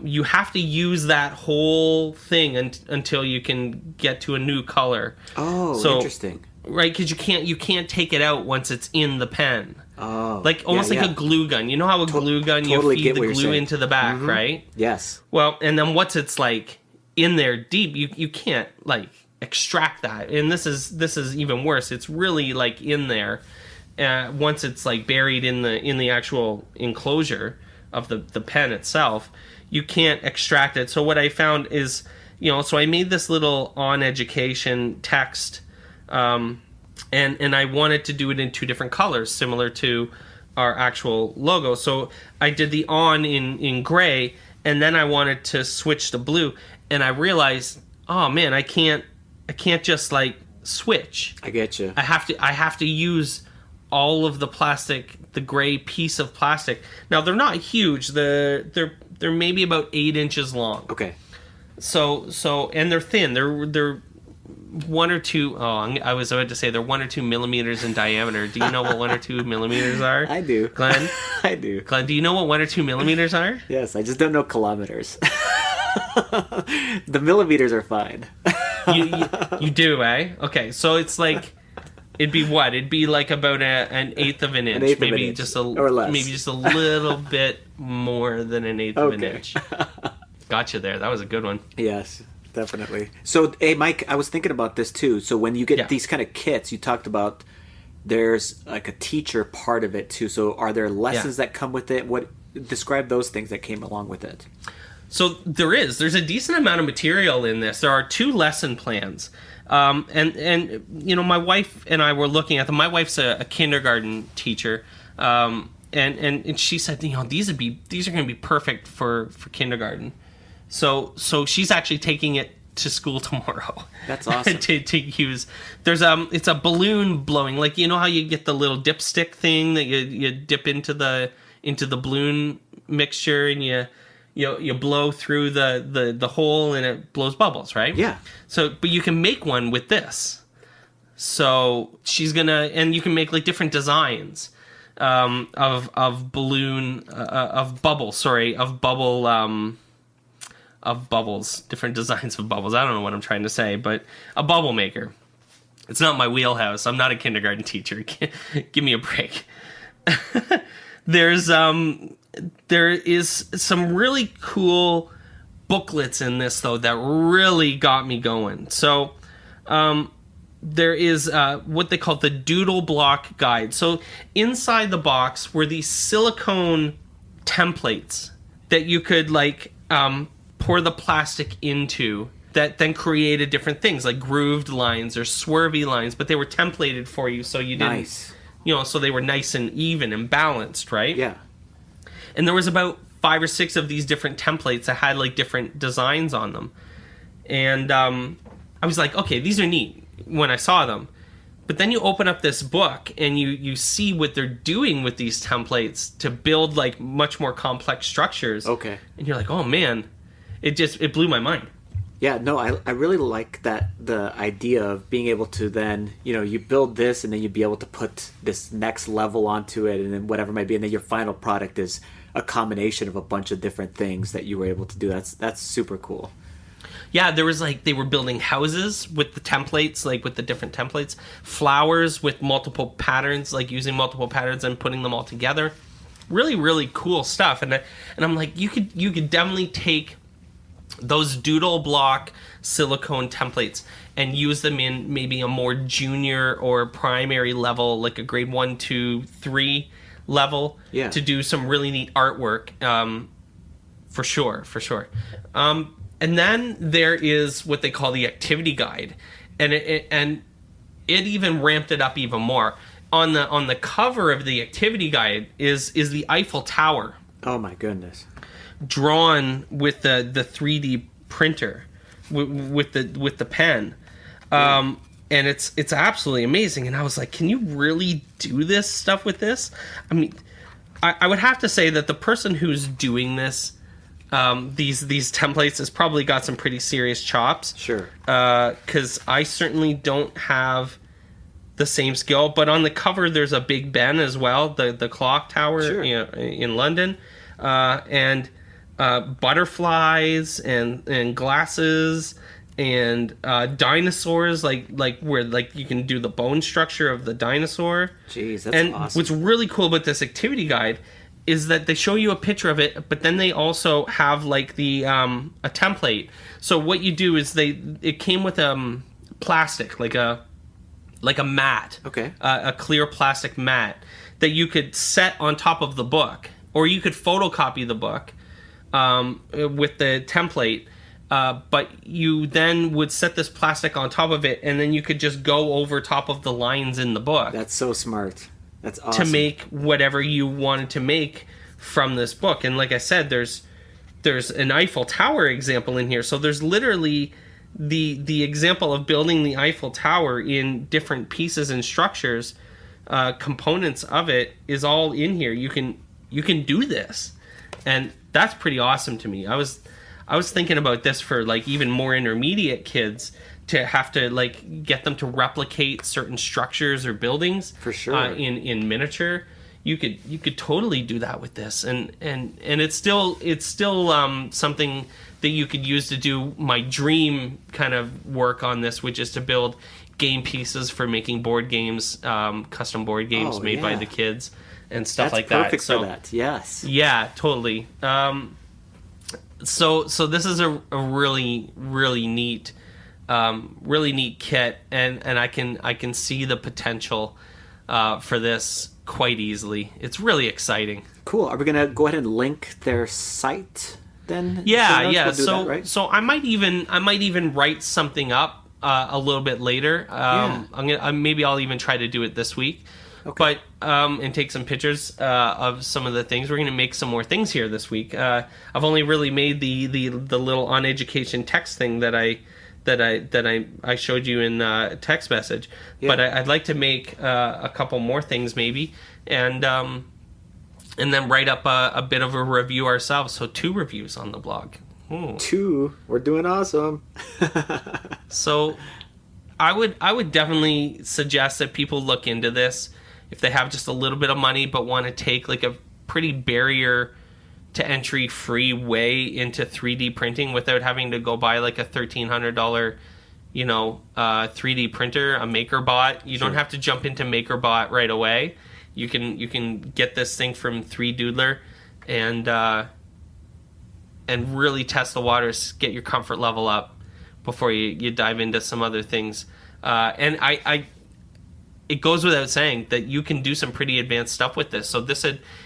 you have to use that whole thing until you can get to a new color. Oh, so, interesting. Right, because you can't take it out once it's in the pen. Oh, like almost like a glue gun. You know how a glue gun, totally you feed the glue into the back, right? Yes. Well, and then once it's like in there deep, you can't like extract that. And this is even worse. It's really like in there. Once it's like buried in the actual enclosure of the pen itself, you can't extract it. So what I found is, so I made this little OnEducation text, and I wanted to do it in 2 different colors, similar to our actual logo. So I did the on in gray, and then I wanted to switch to blue, and I realized, oh man, I can't just like switch. I get you. I have to use all of the plastic, the gray piece of plastic. Now they're not huge. They're maybe about 8 inches long. Okay. So and they're thin. They're 1 or 2. Oh, I was about to say they're 1 or 2 millimeters in diameter. Do you know what 1 or 2 millimeters are? I do, Glenn. I do. Glenn, do you know what 1 or 2 millimeters are? Yes, I just don't know kilometers. The millimeters are fine. You do, eh? Okay, so it's like it'd be what? It'd be like about an eighth of an inch, maybe just a little bit more than an eighth of an inch. Gotcha there. That was a good one. Yes, definitely. So, hey, Mike, I was thinking about this too. So when you get these kind of kits, you talked about there's like a teacher part of it too. So are there lessons that come with it? Describe those things that came along with it. So there's a decent amount of material in this. There are 2 lesson plans. And my wife and I were looking at them. My wife's a kindergarten teacher. And she said, these are going to be perfect for kindergarten. So she's actually taking it to school tomorrow. That's awesome. to use. There's it's a balloon blowing, like how you get the little dipstick thing that you dip into the balloon mixture and you blow through the hole and it blows bubbles, right? Yeah. So but you can make one with this. So she's and you can make like different designs of bubbles, different designs of bubbles. I don't know what I'm trying to say, but a bubble maker. It's not my wheelhouse. I'm not a kindergarten teacher. Give me a break. There is some really cool booklets in this, though, that really got me going. So there is what they call the Doodle Block Guide. So inside the box were these silicone templates that you could pour the plastic into that then created different things like grooved lines or swervy lines, but they were templated for you, so you didn't, so they were nice and even and balanced, right? Yeah. And there was about 5 or 6 of these different templates that had like different designs on them. And I was like, okay, these are neat when I saw them. But then you open up this book and you see what they're doing with these templates to build like much more complex structures. Okay. And you're like, oh man, it blew my mind. Yeah, no, I really like the idea of being able to then, you build this and then you'd be able to put this next level onto it and then whatever it might be. And then your final product is a combination of a bunch of different things that you were able to do. That's super cool. Yeah, there was like, they were building houses with the templates, like with the different templates, flowers with multiple patterns, like using multiple patterns and putting them all together. Really, really cool stuff. And I'm like, you could definitely take those doodle block silicone templates and use them in maybe a more junior or primary level, like a grade 1, 2, 3 level, to do some really neat artwork. For sure. And then there is what they call the activity guide, and it even ramped it up even more. On the cover of the activity guide is the Eiffel Tower. Oh my goodness! Drawn with the 3D printer, with the pen, and it's absolutely amazing. And I was like, can you really do this stuff with this? I mean, I would have to say that the person who's doing this. These templates has probably got some pretty serious chops. Sure. Because I certainly don't have the same skill. But on the cover, there's a Big Ben as well, the clock tower, sure. In London, and butterflies and glasses and dinosaurs, like where like you can do the bone structure of the dinosaur. Jeez, that's and awesome. What's really cool about this activity guide is that they show you a picture of it, but then they also have like the a template. So what you do is it came with plastic, like a mat, okay, a clear plastic mat that you could set on top of the book, or you could photocopy the book with the template. But you then would set this plastic on top of it, and then you could just go over top of the lines in the book. That's so smart. That's awesome. To make whatever you wanted to make from this book. And like I said, there's an Eiffel Tower example in here. So there's literally the example of building the Eiffel Tower in different pieces and structures, components of it is all in here. You can do this. And that's pretty awesome to me. I was thinking about this for like even more intermediate kids, to have to like get them to replicate certain structures or buildings for sure in miniature. You could totally do that with this, and it's still something that you could use to do my dream kind of work on this, which is to build game pieces for making board games, custom board games made by the kids and stuff. That's like that. Perfect for that. Yes. Yeah, totally. So this is a really, really neat. Really neat kit, and I can see the potential for this quite easily. It's really exciting. Cool. Are we gonna go ahead and link their site then? Yeah. We'll do so that, right? so I might even write something up a little bit later. Maybe I'll even try to do it this week. Okay. But and take some pictures of some of the things. We're going to make some more things here this week. I've only really made the little OnEducation text thing that I showed you in text message, but I'd like to make a couple more things maybe, and then write up a bit of a review ourselves. So 2 reviews on the blog. 2, we're doing awesome. So I would definitely suggest that people look into this if they have just a little bit of money but want to take like a pretty barrier to entry free way into 3D printing without having to go buy like a $1,300 3D printer, a MakerBot. You don't have to jump into MakerBot right away. You can get this thing from 3Doodler and really test the waters, get your comfort level up before you dive into some other things. And it goes without saying that you can do some pretty advanced stuff with this. So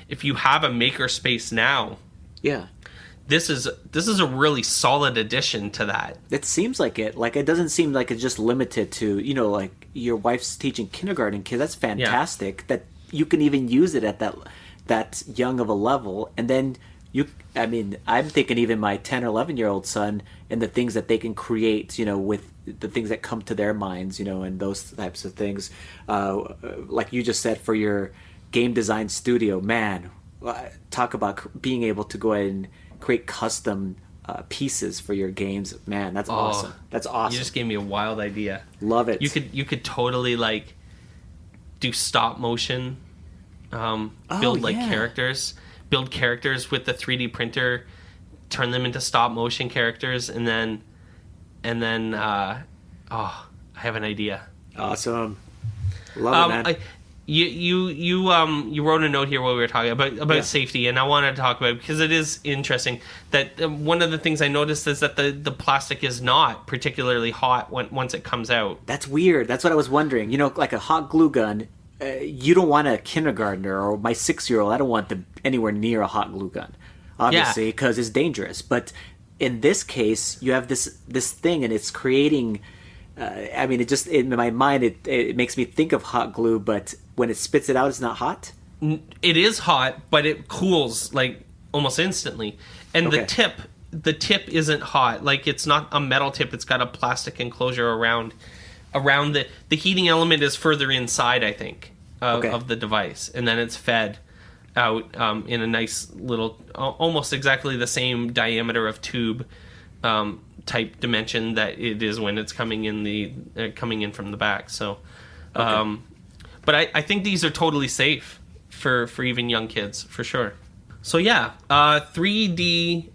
if you have a makerspace now, this is a really solid addition to that. It seems like it. Like, it doesn't seem like it's just limited to, like your wife's teaching kindergarten kids. That's fantastic that you can even use it at that young of a level. And then I mean, I'm thinking even my 10 or 11-year-old son and the things that they can create, with the things that come to their minds, and those types of things. Like you just said, for your game design studio, man, talk about being able to go ahead and create custom pieces for your games. Man, that's awesome. That's awesome. You just gave me a wild idea. Love it. You could totally like do stop motion, build characters, build characters with the 3D printer, turn them into stop motion characters, and then I have an idea. Awesome. Love it, man. You wrote a note here while we were talking about safety, and I wanted to talk about it because it is interesting that one of the things I noticed is that the plastic is not particularly hot once it comes out. That's weird. That's what I was wondering. Like a hot glue gun, you don't want a kindergartner or my 6-year-old. I don't want them anywhere near a hot glue gun, obviously, because it's dangerous. But in this case, you have this thing, and it's creating. I mean, it just in my mind it makes me think of hot glue, but when it spits it out, it's not hot. It is hot, but it cools like almost instantly. And the tip isn't hot. Like it's not a metal tip; it's got a plastic enclosure around the heating element is further inside, I think, of the device, and then it's fed out in a nice little, almost exactly the same diameter of tube. Type dimension that it is when it's coming in from the back. So, but I think these are totally safe for even young kids for sure. So 3D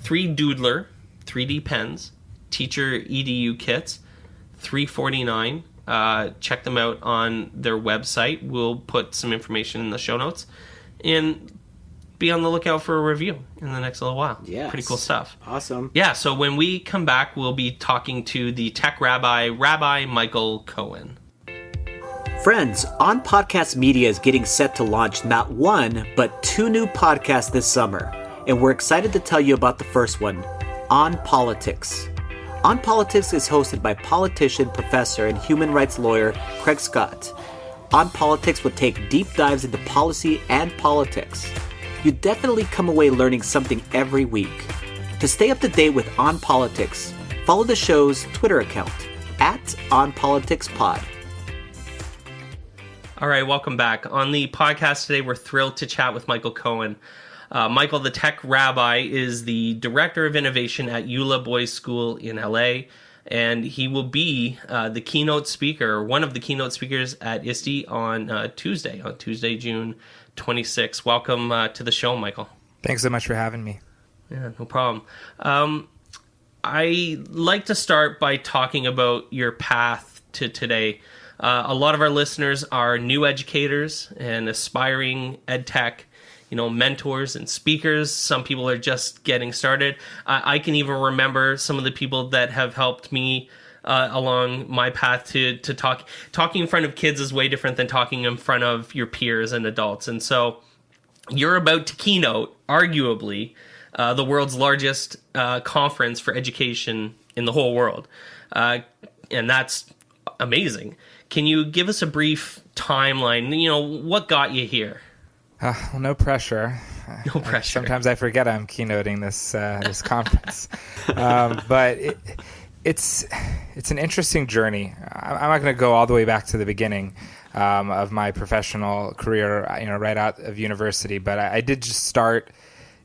doodler, 3D pens, teacher EDU kits, $349. Check them out on their website. We'll put some information in the show notes, and be on the lookout for a review in the next little while. Yeah, pretty cool stuff. Awesome. Yeah, so when we come back, we'll be talking to the tech rabbi, Rabbi Michael Cohen. Friends, On Podcast Media is getting set to launch not one, but 2 new podcasts this summer. And we're excited to tell you about the first one, On Politics. On Politics is hosted by politician, professor, and human rights lawyer Craig Scott. On Politics will take deep dives into policy and politics. You definitely come away learning something every week. To stay up to date with On Politics, follow the show's Twitter account, @OnPoliticsPod. All right, welcome back. On the podcast today, we're thrilled to chat with Michael Cohen. Michael, the tech rabbi, is the director of innovation at Eula Boys School in LA, and he will be the keynote speaker, one of the keynote speakers at ISTE on Tuesday, June 26. Welcome to the show, Michael. Thanks so much for having me. Yeah, no problem. I like to start by talking about your path to today. A lot of our listeners are new educators and aspiring ed tech, mentors and speakers. Some people are just getting started. I can even remember some of the people that have helped me along my path to talking in front of kids is way different than talking in front of your peers and adults. And so you're about to keynote, arguably, the world's largest conference for education in the whole world. And that's amazing. Can you give us a brief timeline? What got you here? Well, no pressure. No pressure. Sometimes I forget I'm keynoting this conference. But it's an interesting journey. I'm not going to go all the way back to the beginning of my professional career, right out of university. But I did just start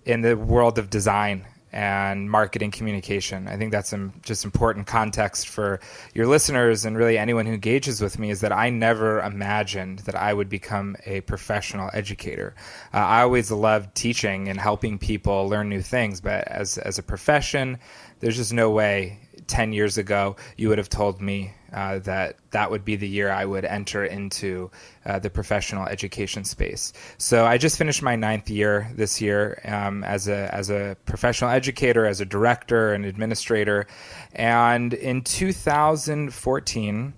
in the world of design and marketing communication. I think that's just important context for your listeners and really anyone who engages with me, is that I never imagined that I would become a professional educator. I always loved teaching and helping people learn new things, but as a profession, there's just no way 10 years ago you would have told me that would be the year I would enter into the professional education space. So I just finished my 9th year this year as a professional educator, as a director and administrator. And in 2014,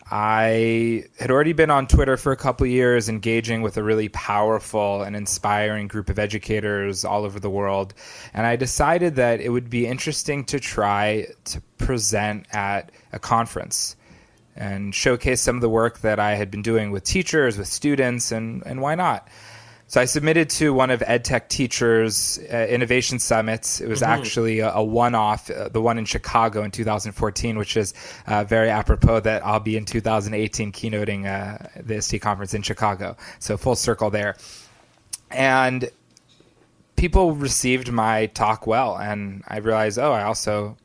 I had already been on Twitter for a couple of years, engaging with a really powerful and inspiring group of educators all over the world. And I decided that it would be interesting to try to present at a conference and showcase some of the work that I had been doing with teachers, with students, and why not? So I submitted to one of EdTech Teachers' innovation summits. It was actually a one-off, the one in Chicago in 2014, which is very apropos that I'll be in 2018 keynoting the ISTE conference in Chicago. So full circle there. And people received my talk well, and I realized, I also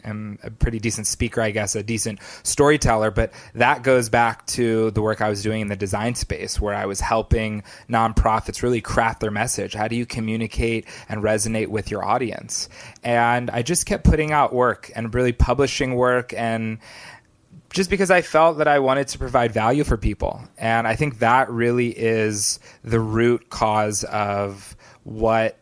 am a pretty decent speaker, I guess, a decent storyteller, but that goes back to the work I was doing in the design space, where I was helping nonprofits really craft their message. How do you communicate and resonate with your audience? And I just kept putting out work and really publishing work, and just because I felt that I wanted to provide value for people. And I think that really is the root cause of what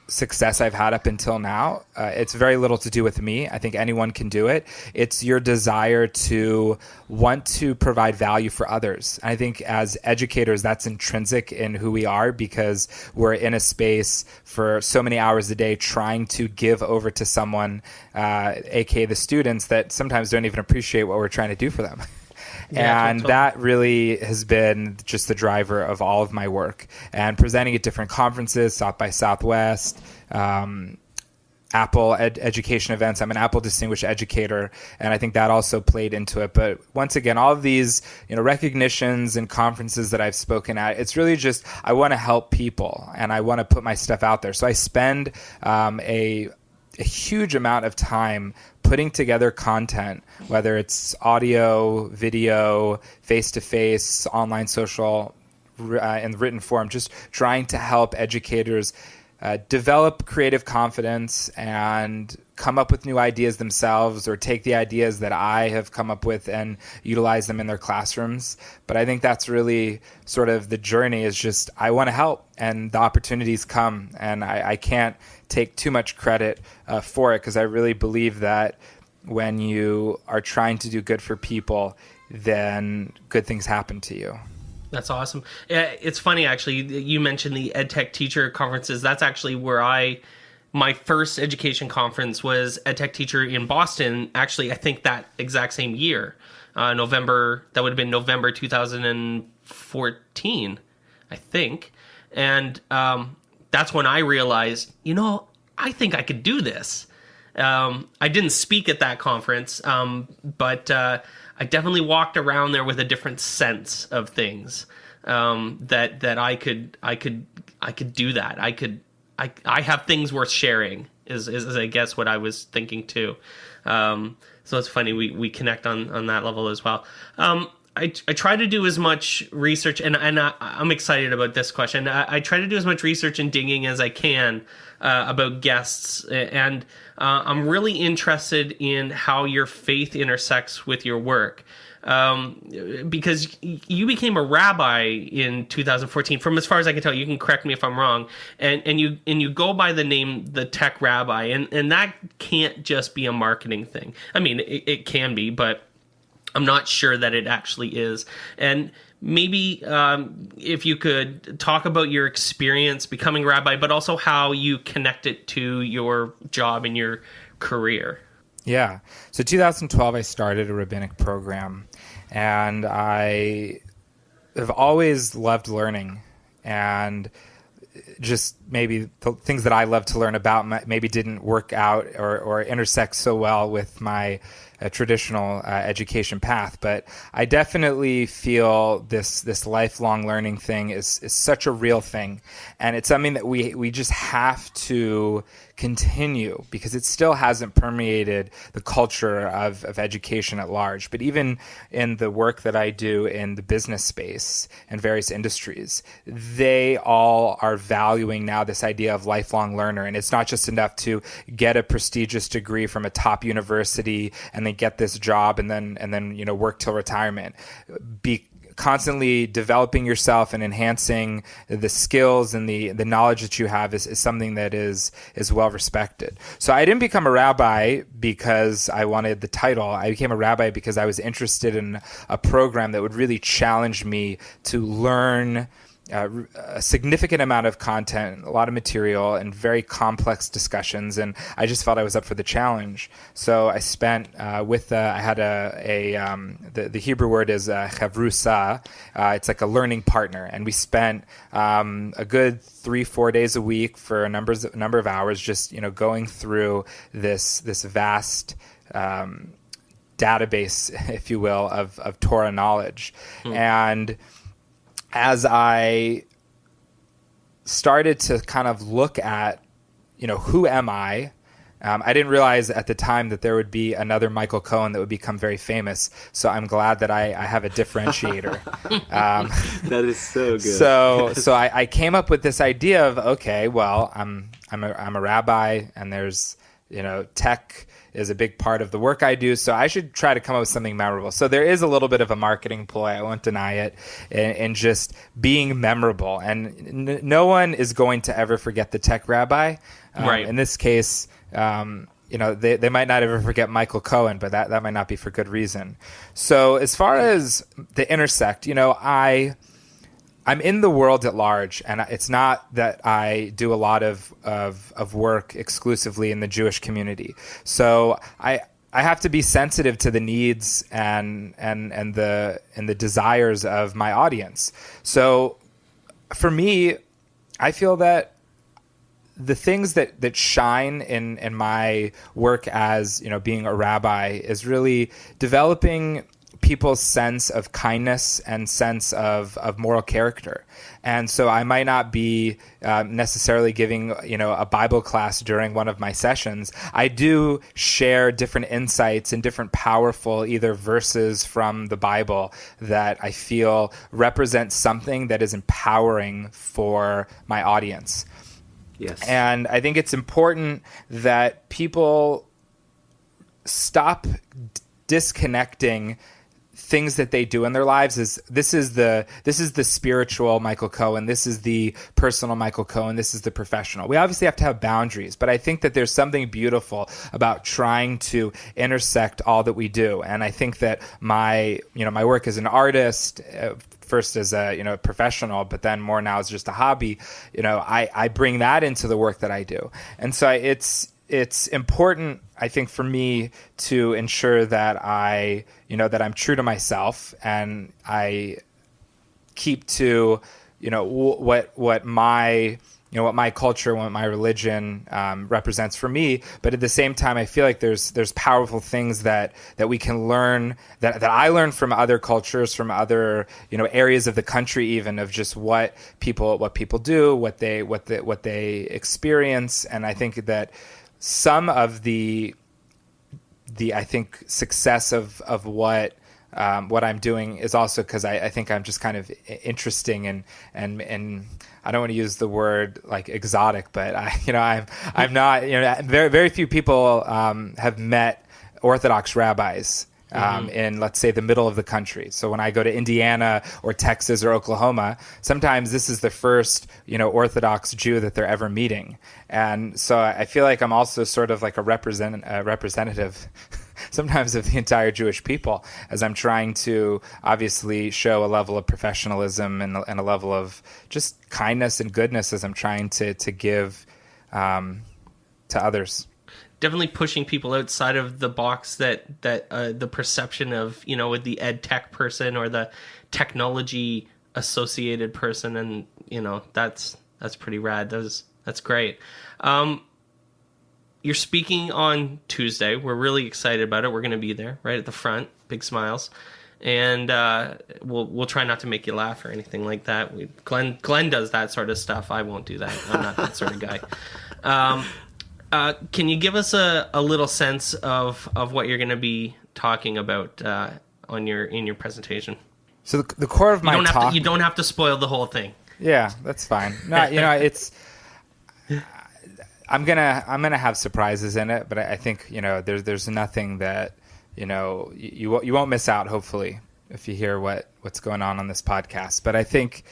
success I've had up until now. It's very little to do with me. I think anyone can do it. It's your desire to want to provide value for others. I think as educators, that's intrinsic in who we are, because we're in a space for so many hours a day trying to give over to someone, aka the students, that sometimes don't even appreciate what we're trying to do for them. Yeah, and totally. that really has been just the driver of all of my work. And presenting at different conferences, South by Southwest, Apple education events. I'm an Apple Distinguished Educator, and I think that also played into it. But once again, all of these recognitions and conferences that I've spoken at, it's really just I want to help people, and I want to put my stuff out there. So I spend a huge amount of time putting together content, whether it's audio, video, face-to-face, online, social, in written form, just trying to help educators develop creative confidence and come up with new ideas themselves, or take the ideas that I have come up with and utilize them in their classrooms. But I think that's really sort of the journey, is just I want to help, and the opportunities come, and I can't take too much credit for it, because I really believe that when you are trying to do good for people, then good things happen to you. That's awesome. It's funny, actually, you mentioned the EdTech Teacher conferences. That's actually where my first education conference was EdTech Teacher in Boston. Actually, I think that exact same year, November, that would have been November 2014, I think. And that's when I realized, I think I could do this. I didn't speak at that conference, but I definitely walked around there with a different sense of things. That I could do that. I have things worth sharing is I guess what I was thinking too. So it's funny we connect on that level as well. I try to do as much research, and I'm excited about this question. I try to do as much research and digging as I can about guests, and I'm really interested in how your faith intersects with your work. Because you became a rabbi in 2014, from as far as I can tell. You can correct me if I'm wrong, and you go by the name the Tech Rabbi, and that can't just be a marketing thing. I mean, it can be, but I'm not sure that it actually is. And maybe if you could talk about your experience becoming a rabbi, but also how you connect it to your job and your career. Yeah. So 2012, I started a rabbinic program, and I have always loved learning, and just maybe the things that I love to learn about maybe didn't work out or intersect so well with my traditional education path. But I definitely feel this lifelong learning thing is such a real thing. And it's something that we just have to continue, because it still hasn't permeated the culture of education at large. But even in the work that I do in the business space and various industries, they all are valuing now this idea of lifelong learner. And it's not just enough to get a prestigious degree from a top university and then get this job and then work till retirement. Be constantly developing yourself and enhancing the skills and the knowledge that you have is something that is well respected. So I didn't become a rabbi because I wanted the title. I became a rabbi because I was interested in a program that would really challenge me to learn a significant amount of content, a lot of material, and very complex discussions. And I just felt I was up for the challenge. So I spent I had the Hebrew word is chavrusa. It's like a learning partner, and we spent a good 3-4 days a week for a number of hours, just going through this vast database, if you will, of Torah knowledge. And as I started to kind of look at, who am I didn't realize at the time that there would be another Michael Cohen that would become very famous. So I'm glad that I have a differentiator. That is so good. So I came up with this idea of, okay, well, I'm a rabbi, and there's, tech is a big part of the work I do. So I should try to come up with something memorable. So there is a little bit of a marketing ploy, I won't deny it, in just being memorable. And no one is going to ever forget the tech rabbi. Right. In this case, they might not ever forget Michael Cohen, but that might not be for good reason. So as far as the intersect, I'm in the world at large, and it's not that I do a lot of work exclusively in the Jewish community. So I have to be sensitive to the needs and the desires of my audience. So for me, I feel that the things that shine in my work as being a rabbi is really developing people's sense of kindness and sense of moral character. And so I might not be necessarily giving a Bible class during one of my sessions. I do share different insights and different powerful either verses from the Bible that I feel represent something that is empowering for my audience. Yes. And I think it's important that people stop disconnecting things that they do in their lives. This is the spiritual Michael Cohen, this is the personal Michael Cohen, this is the professional. We obviously have to have boundaries, but I think that there's something beautiful about trying to intersect all that we do. And I think that my work as an artist, first as a professional, but then more now as just a hobby, I bring that into the work that I do. And so it's important, I think, for me to ensure that that I'm true to myself, and I keep to what my culture, what my religion represents for me. But at the same time, I feel like there's powerful things that we can learn, that I learn from other cultures, from other areas of the country, even, of just what people do, what they experience. And I think that some of the I think success of what I'm doing is also because I think I'm just kind of interesting and I don't want to use the word like exotic, but I'm not, very, very few people have met Orthodox rabbis in, let's say, the middle of the country. So when I go to Indiana or Texas or Oklahoma, sometimes this is the first, Orthodox Jew that they're ever meeting. And so I feel like I'm also sort of like a representative sometimes of the entire Jewish people, as I'm trying to obviously show a level of professionalism and a level of just kindness and goodness as I'm trying to give to others. Definitely pushing people outside of the box that the perception of, with the ed tech person or the technology associated person. And, that's pretty rad. That's great. You're speaking on Tuesday. We're really excited about it. We're going to be there right at the front, big smiles. And we'll try not to make you laugh or anything like that. Glenn does that sort of stuff. I won't do that. I'm not that sort of guy. Can you give us a little sense of what you're going to be talking about in your presentation? So the core of my talk... You don't have to spoil the whole thing. Yeah, that's fine. No, it's... I'm gonna have surprises in it, but I think there's nothing that you won't miss out. Hopefully, if you hear what's going on this podcast. But I think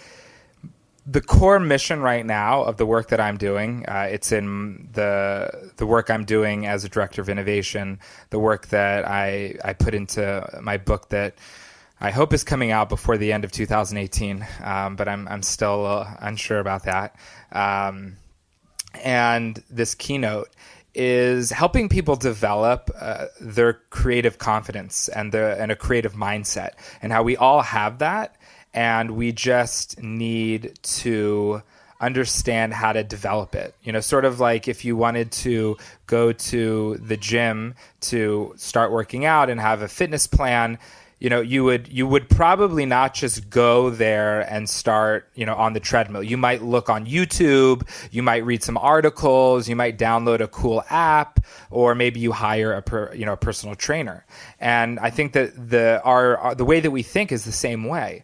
the core mission right now of the work that I'm doing, it's in the work I'm doing as a director of innovation, the work that I put into my book that I hope is coming out before the end of 2018, but I'm still unsure about that. And this keynote is helping people develop their creative confidence and a creative mindset, and how we all have that, and we just need to understand how to develop it. Sort of like if you wanted to go to the gym to start working out and have a fitness plan, you would probably not just go there and start, on the treadmill. You might look on YouTube, you might read some articles, you might download a cool app, or maybe you hire a personal trainer. And I think that the way that we think is the same way.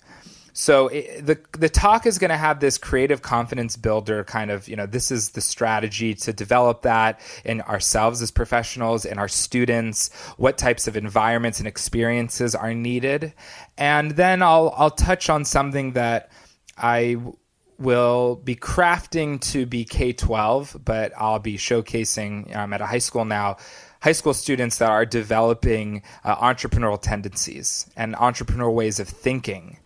So the talk is going to have this creative confidence builder kind of, this is the strategy to develop that in ourselves as professionals, in our students, what types of environments and experiences are needed. And then I'll touch on something that I will be crafting to be K-12, but I'll be showcasing, I'm at a high school now, high school students that are developing entrepreneurial tendencies and entrepreneurial ways of thinking.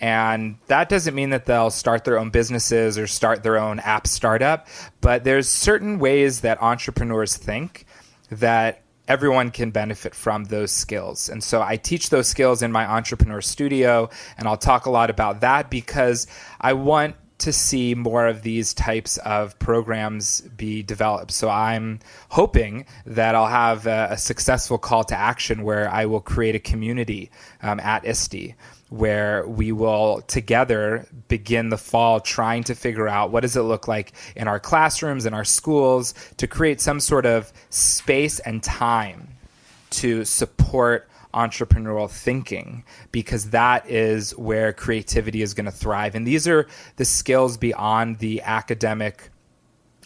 And that doesn't mean that they'll start their own businesses or start their own app startup, but there's certain ways that entrepreneurs think that everyone can benefit from those skills. And so I teach those skills in my entrepreneur studio, and I'll talk a lot about that because I want to see more of these types of programs be developed. So I'm hoping that I'll have a successful call to action where I will create a community at ISTE, where we will together begin the fall trying to figure out what does it look like in our classrooms, in our schools, to create some sort of space and time to support entrepreneurial thinking, because that is where creativity is going to thrive. And these are the skills beyond the academic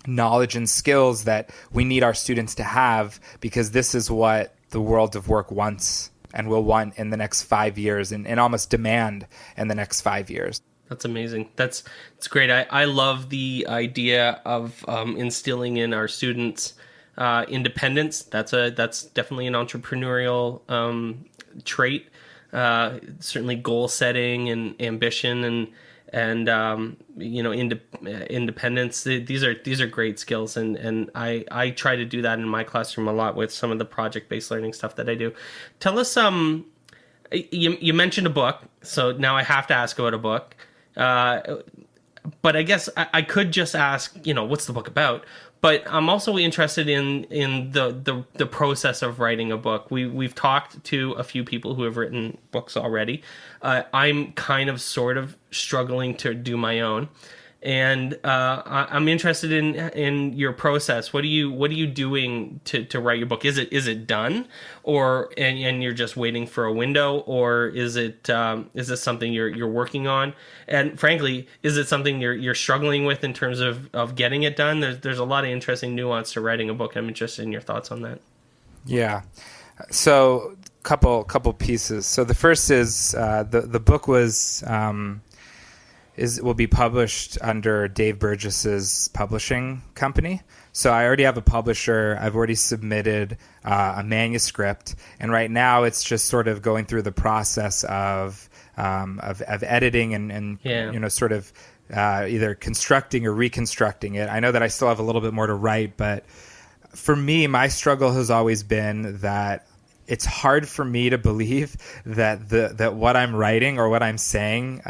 knowledge and skills that we need our students to have, because this is what the world of work wants and will want in the next 5 years and almost demand in the next 5 years. That's amazing. That's great. I love the idea of instilling in our students independence. That's definitely an entrepreneurial trait. Certainly goal setting and ambition and independence. These are great skills, and I try to do that in my classroom a lot with some of the project-based learning stuff that I do. Tell us, you mentioned a book, so now I have to ask about a book. But I guess I could just ask, what's the book about? But I'm also interested in the process of writing a book. We've talked to a few people who have written books already. I'm kind of sort of struggling to do my own, and I'm interested in your process. What are you doing to write your book? Is it done, or and you're just waiting for a window, or is this something you're working on? And frankly, is it something you're struggling with in terms of getting it done? There's a lot of interesting nuance to writing a book. I'm interested in your thoughts on that. Yeah. So couple pieces. So the first is the book will be published under Dave Burgess's publishing company. So I already have a publisher. I've already submitted a manuscript, and right now it's just sort of going through the process of editing and sort of either constructing or reconstructing it. I know that I still have a little bit more to write, but for me, my struggle has always been that it's hard for me to believe that what I'm writing or what I'm saying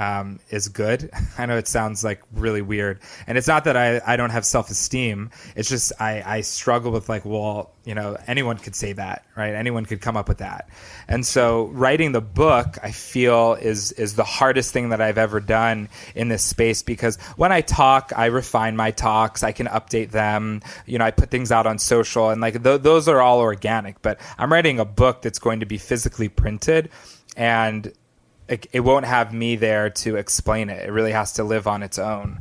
is good. I know it sounds like really weird. And it's not that I don't have self-esteem. It's just I struggle with anyone could say that, right? Anyone could come up with that. And so writing the book, I feel, is the hardest thing that I've ever done in this space, because when I talk, I refine my talks. I can update them. I put things out on social, and those are all organic. But I'm writing a book that's going to be physically printed, and it won't have me there to explain it. It really has to live on its own.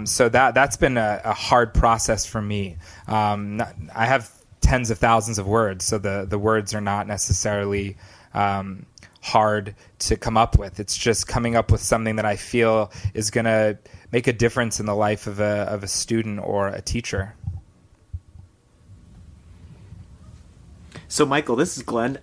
So that's been a hard process for me. I have tens of thousands of words, so the words are not necessarily hard to come up with. It's just coming up with something that I feel is going to make a difference in the life of a student or a teacher. So, Michael, this is Glenn.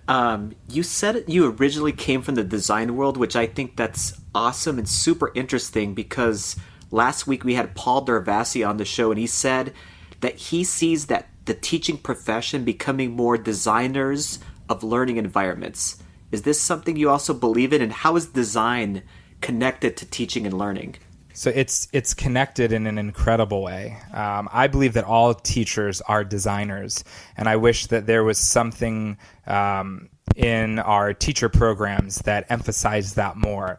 You said you originally came from the design world, which I think that's awesome and super interesting because last week we had Paul Darvasi on the show, and he said that he sees that the teaching profession becoming more designers of learning environments. Is this something you also believe in, and how is design connected to teaching and learning? So it's connected in an incredible way. I believe that all teachers are designers, and I wish that there was something in our teacher programs that emphasized that more.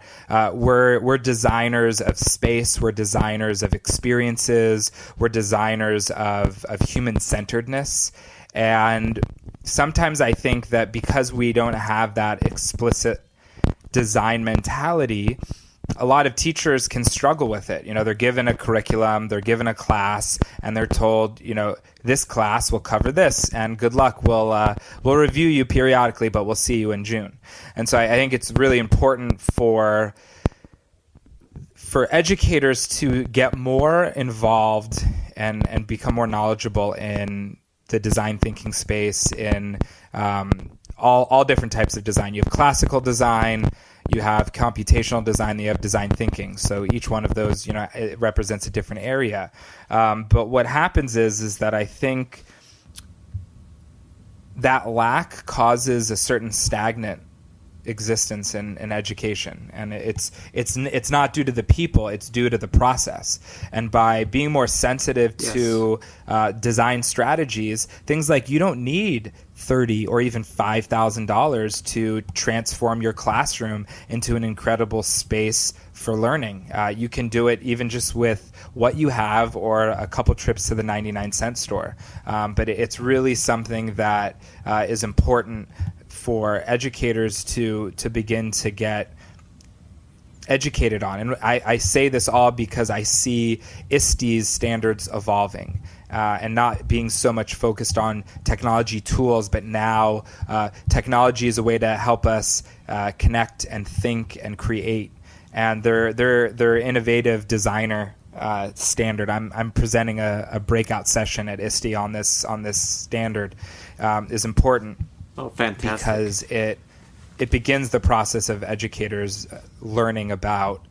We're designers of space. We're designers of experiences. We're designers of human-centeredness. And sometimes I think that because we don't have that explicit design mentality, a lot of teachers can struggle with it. They're given a curriculum, they're given a class, and they're told, this class will cover this, and good luck. We'll review you periodically, but we'll see you in June. And so I think it's really important for educators to get more involved and become more knowledgeable in the design thinking space, in all different types of design. You have classical design, you have computational design, you have design thinking. So each one of those, it represents a different area. But what happens is that I think that lack causes a certain stagnant existence in education, and it's not due to the people, it's due to the process. And by being more sensitive to design strategies, things like you don't need $30,000 or even $5,000 to transform your classroom into an incredible space for learning. You can do it even just with what you have or a couple trips to the 99-cent store. But it's really something that is important for educators to begin to get educated on. And I say this all because I see ISTE's standards evolving and not being so much focused on technology tools, but now technology is a way to help us connect and think and create. And their innovative designer standard. I'm presenting a breakout session at ISTE on this standard is important. Oh, fantastic! Because it begins the process of educators learning about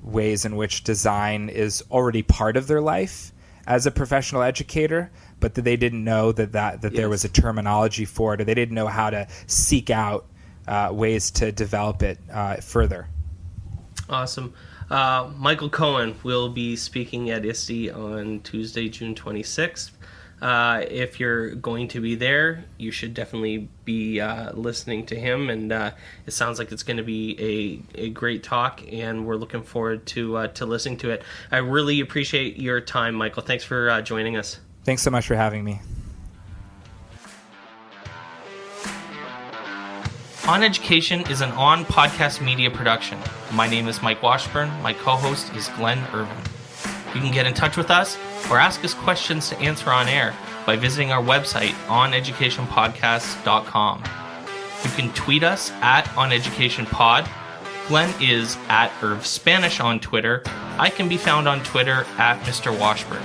ways in which design is already part of their life as a professional educator, but that they didn't know that there was a terminology for it, or they didn't know how to seek out ways to develop it further. Awesome. Michael Cohen will be speaking at ISTE on Tuesday, June 26th. If you're going to be there, you should definitely be listening to him, and it sounds like it's going to be a great talk, and we're looking forward to listening to it. I really appreciate your time, Michael. Thanks for joining us. Thanks so much for having me. OnEducation is an on-podcast media production. My name is Mike Washburn. My co-host is Glenn Irvin. You can get in touch with us or ask us questions to answer on air by visiting our website, oneducationpodcast.com. You can tweet us at oneducationpod. Glenn is at Irv Spanish on Twitter. I can be found on Twitter at Mr. Washburn.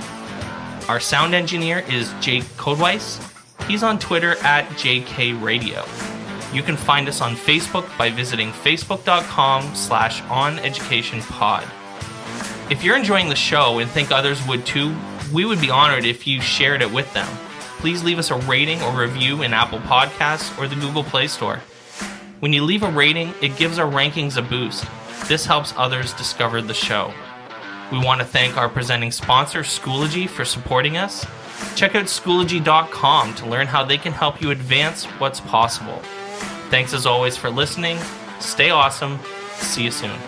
Our sound engineer is Jake Codeweiss. He's on Twitter at JK Radio. You can find us on Facebook by visiting facebook.com/oneducationpod. If you're enjoying the show and think others would too, we would be honored if you shared it with them. Please leave us a rating or review in Apple Podcasts or the Google Play Store. When you leave a rating, it gives our rankings a boost. This helps others discover the show. We want to thank our presenting sponsor, Schoology, for supporting us. Check out Schoology.com to learn how they can help you advance what's possible. Thanks as always for listening. Stay awesome. See you soon.